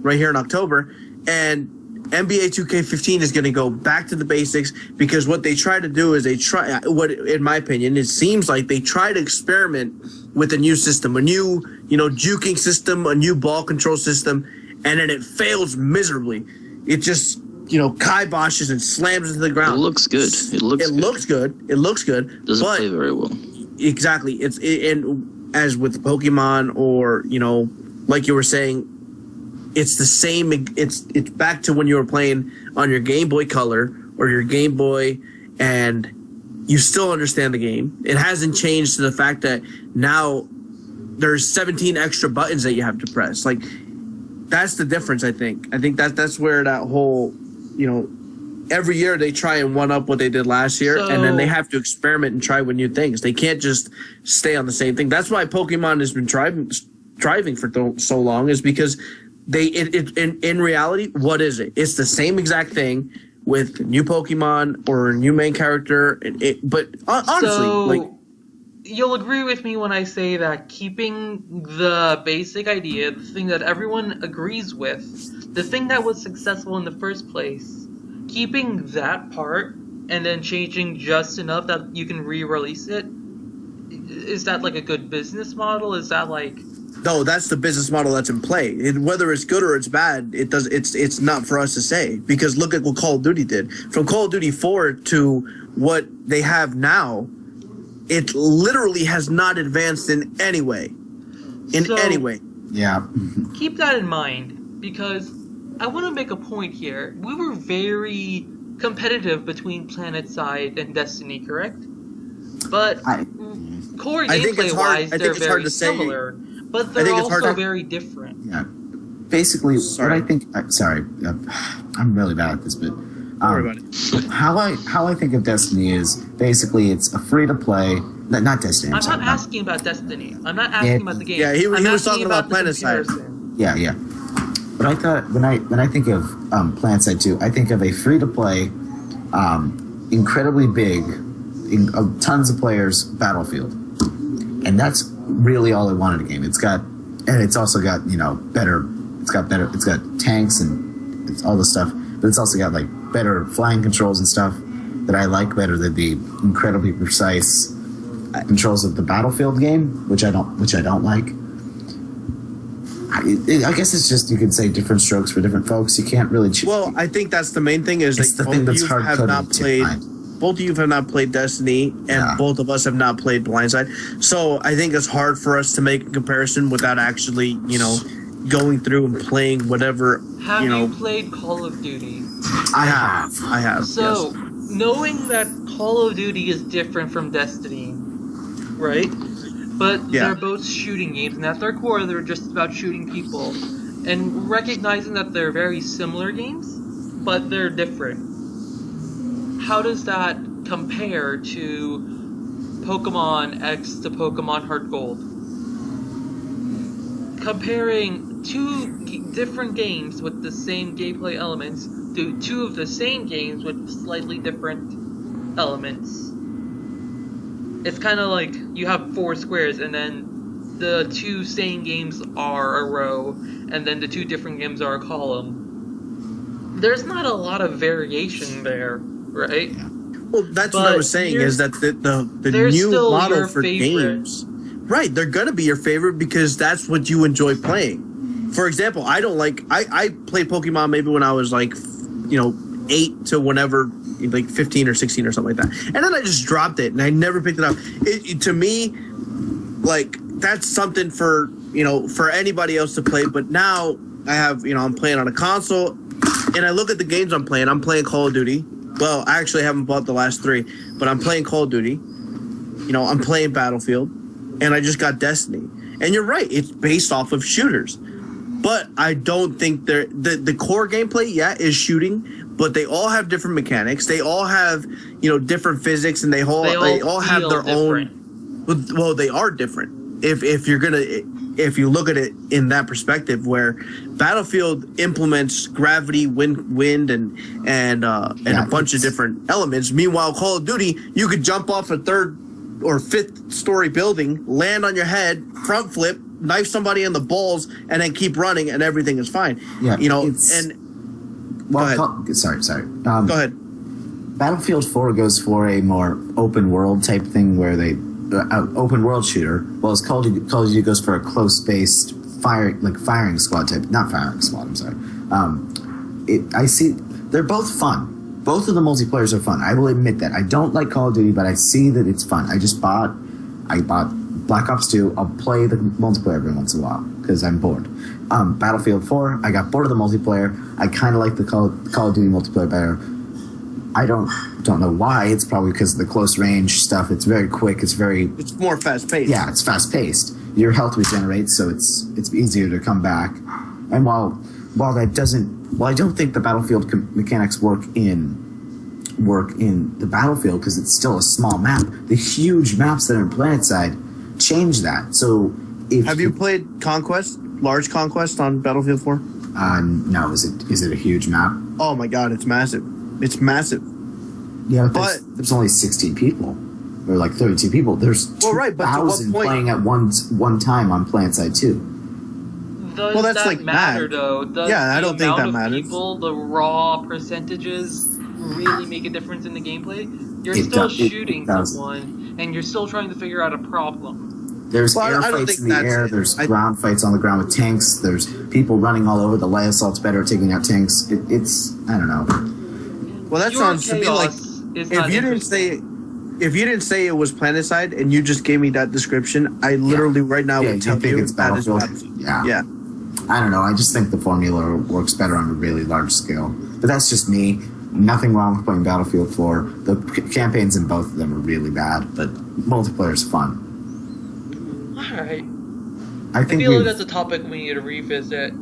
right here in October, and NBA 2K15 is going to go back to the basics, because what they try to do is in my opinion, it seems like they try to experiment with a new system, a new, juking system, a new ball control system, and then it fails miserably. It just, kiboshes and slams into the ground. It looks good. It looks good. It looks good. Doesn't but play very well. Exactly. And as with Pokemon, or, like you were saying, it's the same. It's back to when you were playing on your Game Boy Color or your Game Boy, and you still understand the game. It hasn't changed to the fact that now there's 17 extra buttons that you have to press. Like, that's the difference, I think. I think that's where that whole, every year they try and one up what they did last year, and then they have to experiment and try with new things. They can't just stay on the same thing. That's why Pokemon has been thriving for so long, is because in reality, what is it? It's the same exact thing with new Pokemon or a new main character. But honestly, you'll agree with me when I say that keeping the basic idea, the thing that everyone agrees with, the thing that was successful in the first place, keeping that part and then changing just enough that you can re-release it, is that like a good business model? Is that like... No, that's the business model that's in play. Whether it's good or it's bad, it's not for us to say, because look at what Call of Duty did. From Call of Duty 4 to what they have now, it literally has not advanced in any way. Any way. Yeah. Keep that in mind, because I want to make a point here. We were very competitive between PlanetSide and Destiny, correct? But core gameplay-wise, they're very similar. But they're also very different. Yeah. Basically, what I think... I'm really bad at this, but... Don't worry about it. How I think of Destiny is, basically, it's a free-to-play... Not Destiny, I'm not asking about Destiny. I'm not asking about the game. Yeah, he was talking about the PlanetSide. comparison. Yeah. But I thought, when I think of PlanetSide 2, I think of a free-to-play, incredibly big, tons of players Battlefield. And that's really all I wanted in a game. It's also got, it's got tanks and it's all this stuff, but it's also got like better flying controls and stuff that I like better than the incredibly precise controls of the Battlefield game, which I don't like. I guess it's just, you could say, different strokes for different folks. You can't really choose. Well, I think that's the main thing is it's that the thing that's hard both of you have not played Destiny, and both of us have not played Blindside. So I think it's hard for us to make a comparison without actually, going through and playing whatever. Have you played Call of Duty? I have. So, yes. Knowing that Call of Duty is different from Destiny, right? But they're both shooting games, and at their core, they're just about shooting people. And recognizing that they're very similar games, but they're different. How does that compare to Pokemon X to Pokemon Heart Gold? Comparing two different games with the same gameplay elements to two of the same games with slightly different elements. It's kind of like you have 4 squares, and then the 2 same games are a row, and then the 2 different games are a column. There's not a lot of variation there, right? Well, that's what I was saying, is that the new model for games, right, they're going to be your favorite because that's what you enjoy playing. For example, I played Pokemon maybe when I was 8 to whenever, 15 or 16 or something like that. And then I just dropped it and I never picked it up. To me, that's something for anybody else to play. But now I have, I'm playing on a console, and I look at the games I'm playing. I'm playing Call of Duty. Well, I actually haven't bought the last 3, but I'm playing Call of Duty. I'm playing Battlefield, and I just got Destiny. And you're right, it's based off of shooters. But I don't think the core gameplay, is shooting, but they all have different mechanics. They all have, different physics, and they all have their own. Well, they are different. If you look at it in that perspective, where Battlefield implements gravity, wind, and a bunch of different elements. Meanwhile, Call of Duty, you could jump off a 3rd or 5th story building, land on your head, front flip, knife somebody in the balls, and then keep running, and everything is fine. Yeah, go ahead. Sorry. Go ahead. Battlefield 4 goes for a more open world type thing where they open world shooter, whereas Call of Duty goes for a close spaced firing squad type. Not firing squad. I'm sorry. I see they're both fun. Both of the multiplayers are fun. I will admit that. I don't like Call of Duty, but I see that it's fun. I bought Black Ops 2. I'll play the multiplayer every once in a while because I'm bored. Battlefield 4, I got bored of the multiplayer. I kind of like the Call of Duty multiplayer better. I don't know why. It's probably because of the close range stuff. It's very quick. It's more fast paced. Yeah, it's fast paced. Your health regenerates, so it's easier to come back. And while I don't think the Battlefield mechanics work in the Battlefield because it's still a small map. The huge maps that are in PlanetSide change that. So have you played Conquest, Large Conquest on Battlefield 4? No. Is it a huge map? Oh my God, it's massive. It's massive. Yeah, but there's only 16 people. Or 32 people. There's 2,000 playing at one time on PlanetSide 2. Does that matter, though? I don't think that matters. People, the raw percentages really make a difference in the gameplay? You're still shooting someone, and you're still trying to figure out a problem. There's air fights in the air. There's ground fights on the ground with tanks. There's people running all over. The light assault's better at taking out tanks. It's I don't know. Well, that sounds to me like if you didn't say it was PlanetSide and you just gave me that description, I literally right now would tell you it's Battlefield. Yeah. I don't know. I just think the formula works better on a really large scale. But that's just me. Nothing wrong with playing Battlefield 4. The campaigns in both of them are really bad, but multiplayer's fun. Alright. I feel like that's a topic we need to revisit.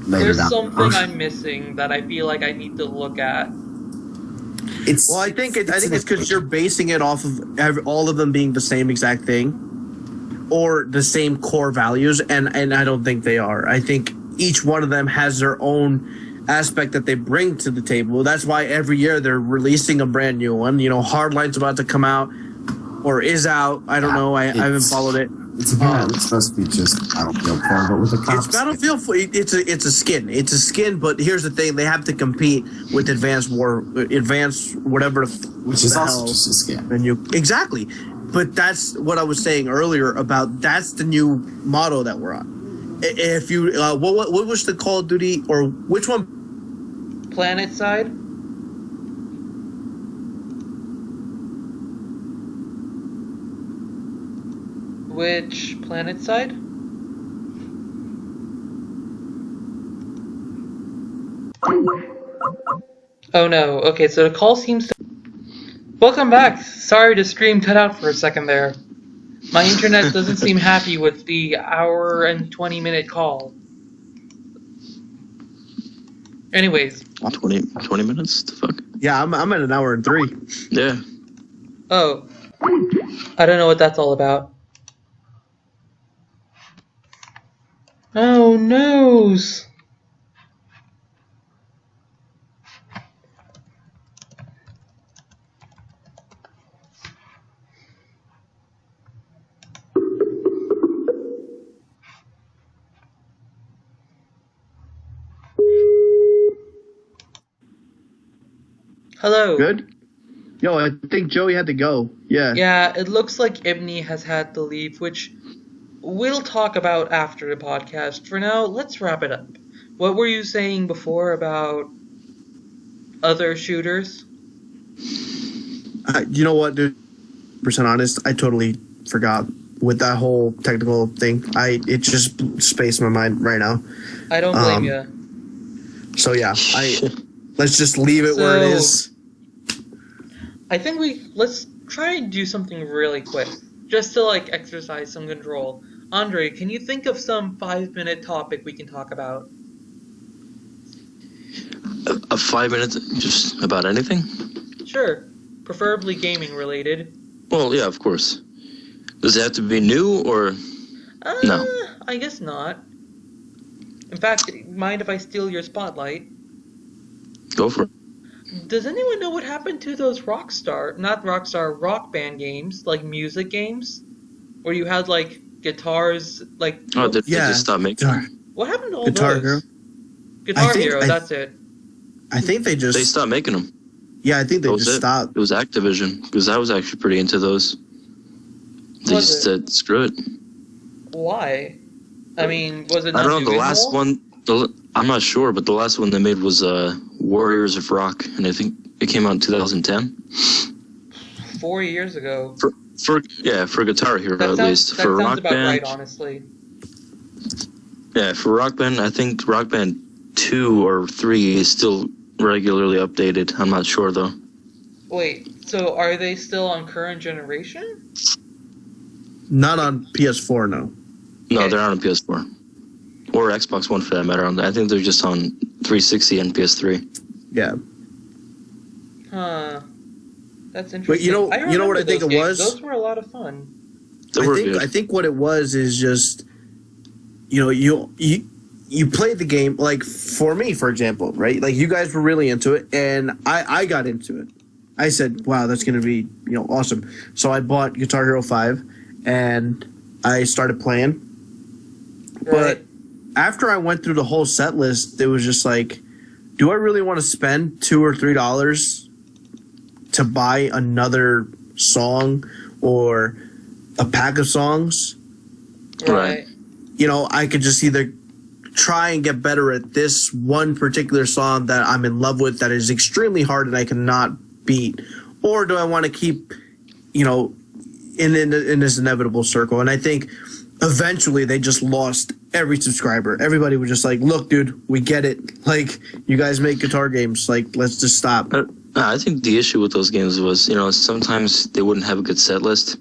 There's something I'm missing that I feel like I need to look at. I think it's because you're basing it off of all of them being the same exact thing, or the same core values, and I don't think they are. I think each one of them has their own aspect that they bring to the table. That's why every year they're releasing a brand new one. Hardline's about to come out, or is out. I don't know. I haven't followed it. It's supposed to be just Battlefield 4, but with the cops. It's Battlefield 4. It's a skin. It's a skin, but here's the thing: they have to compete with Advanced whatever. Which is also just a skin. Exactly. but that's what I was saying earlier about that's the new model that we're on. If you what was the Call of Duty or which one? Planet side. Which planet side? Oh no. Okay, so the call seems to. Welcome back. Sorry the stream cut out for a second there. My internet doesn't seem happy with the hour and 20-minute call. Anyways. 20 minutes? The fuck? Yeah, I'm at an hour and 3. Yeah. Oh. I don't know what that's all about. Oh, noes. Hello. Good? Yo, I think Joey had to go. Yeah. Yeah, it looks like Ibni has had to leave, which we'll talk about after the podcast. For now, let's wrap it up. What were you saying before about other shooters? You know what, dude? Percent honest, I totally forgot with that whole technical thing. It just spaced my mind right now. I don't blame you. So yeah, let's just leave it where it is. I think let's try and do something really quick, just to like exercise some control. Andre, can you think of some 5-minute topic we can talk about? A 5 minutes, just about anything? Sure, preferably gaming related. Well, yeah, of course. Does it have to be new or no? I guess not. In fact, mind if I steal your spotlight? Go for it. Does anyone know what happened to those rock band games, like music games? Where you had, like, guitars, like... Oh, did they just stop making them? What happened to all Guitar those? Hero? Guitar Hero, that's it. I think they stopped making them. Yeah, I think they just stopped. It was Activision, because I was actually pretty into those. They just said, screw it. Why? I mean, was it I not don't know, the last one... I'm not sure, but the last one they made was Warriors of Rock, and I think it came out in 2010. 4 years ago. For Guitar Hero at least. For Rock about Band, right, honestly. Yeah, for Rock Band, I think Rock Band 2 or 3 is still regularly updated. I'm not sure though. Wait, so are they still on current generation? Not on PS4, no. No, they're not on PS4. Or Xbox One for that matter. I think they're just on 360 and PS3. Yeah. Huh. That's interesting. But you know what I think it was? Those were a lot of fun. I think what it was is just, you played the game, like for me, for example, right? Like you guys were really into it, and I got into it. I said, wow, that's going to be, awesome. So I bought Guitar Hero 5, and I started playing. Right. But after I went through the whole set list, it was just like, do I really want to spend $2 or $3 to buy another song or a pack of songs? Right. I could just either try and get better at this one particular song that I'm in love with that is extremely hard and I cannot beat, or do I want to keep, in this inevitable circle? And I think eventually they just lost every subscriber. Everybody was just like, look, dude, we get it. Like, you guys make guitar games. Like, let's just stop. I think the issue with those games was, sometimes they wouldn't have a good set list.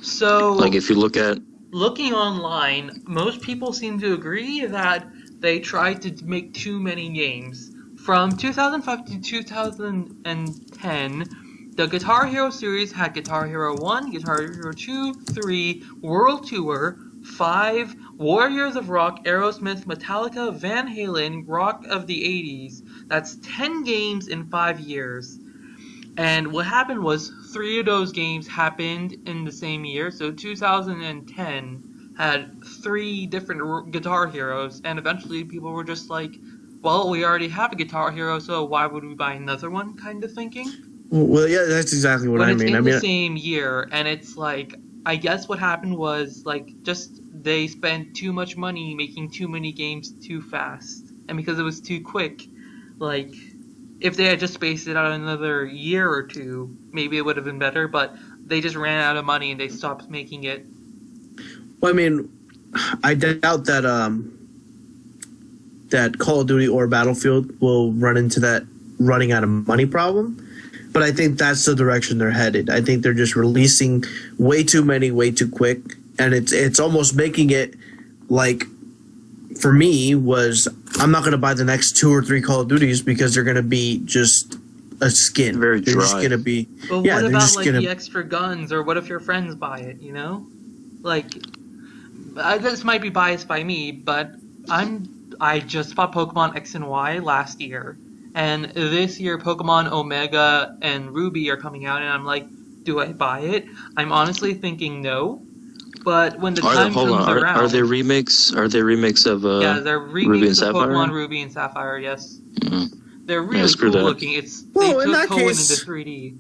So, like if you look at... Looking online, most people seem to agree that they tried to make too many games. From 2005 to 2010, the Guitar Hero series had Guitar Hero 1, Guitar Hero 2, 3, World Tour, 5, Warriors of Rock, Aerosmith, Metallica, Van Halen, Rock of the 80s. That's 10 games in 5 years. And what happened was 3 of those games happened in the same year. So 2010 had 3 different Guitar Heroes, and eventually people were just like, well, we already have a Guitar Hero, so why would we buy another one, kind of thinking? Well, yeah, that's exactly what But I it's mean. in the same year, and it's like, I guess what happened was, like, just they spent too much money making too many games too fast. And because it was too quick, like, if they had just spaced it out another year or two, maybe it would have been better, but they just ran out of money and they stopped making it. Well, I mean, I doubt that that Call of Duty or Battlefield will run into that running out of money problem. But I think that's the direction they're headed. I think they're just releasing way too many, way too quick, and it's almost making it like, for me, was I'm not going to buy the next 2 or 3 Call of Duties because they're going to be just a skin. Very They're dry. just going to be. But Yeah, what they're about, just like, gonna. the extra guns, or what if your friends buy it, you know? Like, this might be biased by me, but I just bought Pokemon X and Y last year. And this year, Pokemon Omega and Ruby are coming out, and I'm like, do I buy it? I'm honestly thinking no. But when the time comes around... Are they remakes? Are they remakes of yeah, they're Ruby remakes and of Sapphire? Pokemon Ruby and Sapphire, yes. They're Yeah, really screw cool that. looking. They Well, in took that Hoenn case- into 3D.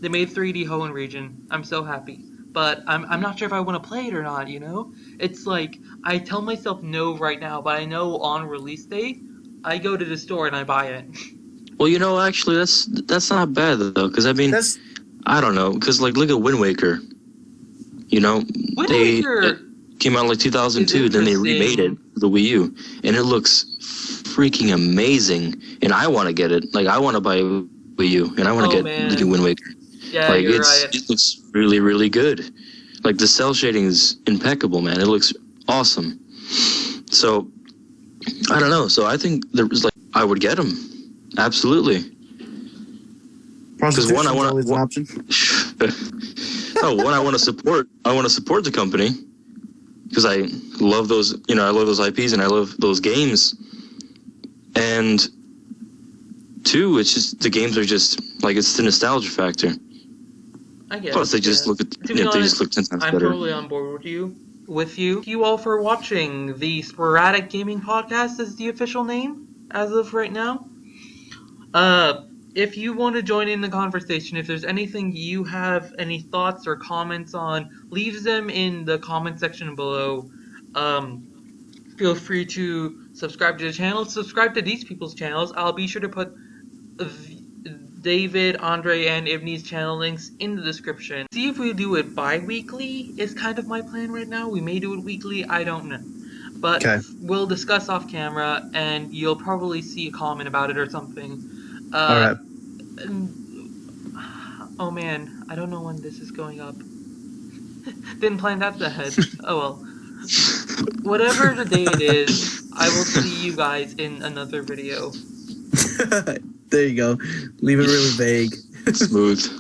They made 3D Hoenn region. I'm so happy. But I'm not sure if I want to play it or not, you know? It's like, I tell myself no right now, but I know on release day, I go to the store and I buy it. Well, you know, actually, that's not bad though, because I mean, That's I don't know, because like look at Wind Waker. You know, Wind they Waker it came out in like 2002, is then they remade it interesting. for the Wii U, and it looks freaking amazing. And I want to get it. Like I want to buy a Wii U, and I want to get man. the new Wind Waker. Yeah, Like you're right. it looks really, really good. Like the cell shading is impeccable, man. It looks awesome. So I don't know. So I think there was like I would get them. Absolutely. prostitution's one, I wanna- always an option. No, one, I want to support the company because I love those, I love those IPs and I love those games. And 2, it's just the games are just like it's the nostalgia factor. I guess. Plus, they just look at To be they honest, just look 10 times I'm better. totally on board with you. Thank you all for watching. The Sparatic Gaming Podcast is the official name as of right now. If you want to join in the conversation, if there's anything you have any thoughts or comments on, leave them in the comment section below. Feel free to subscribe to the channel, subscribe to these people's channels. I'll be sure to put David, Andre, and Ibni's channel links in the description. See if we do it bi-weekly is kind of my plan right now. We may do it weekly, I don't know. But Okay. we'll discuss off camera, and you'll probably see a comment about it or something. All right. Oh man, I don't know when this is going up. Didn't plan that ahead. Oh well. Whatever the day it is, I will see you guys in another video. There you go. Leave it really vague. Smooth.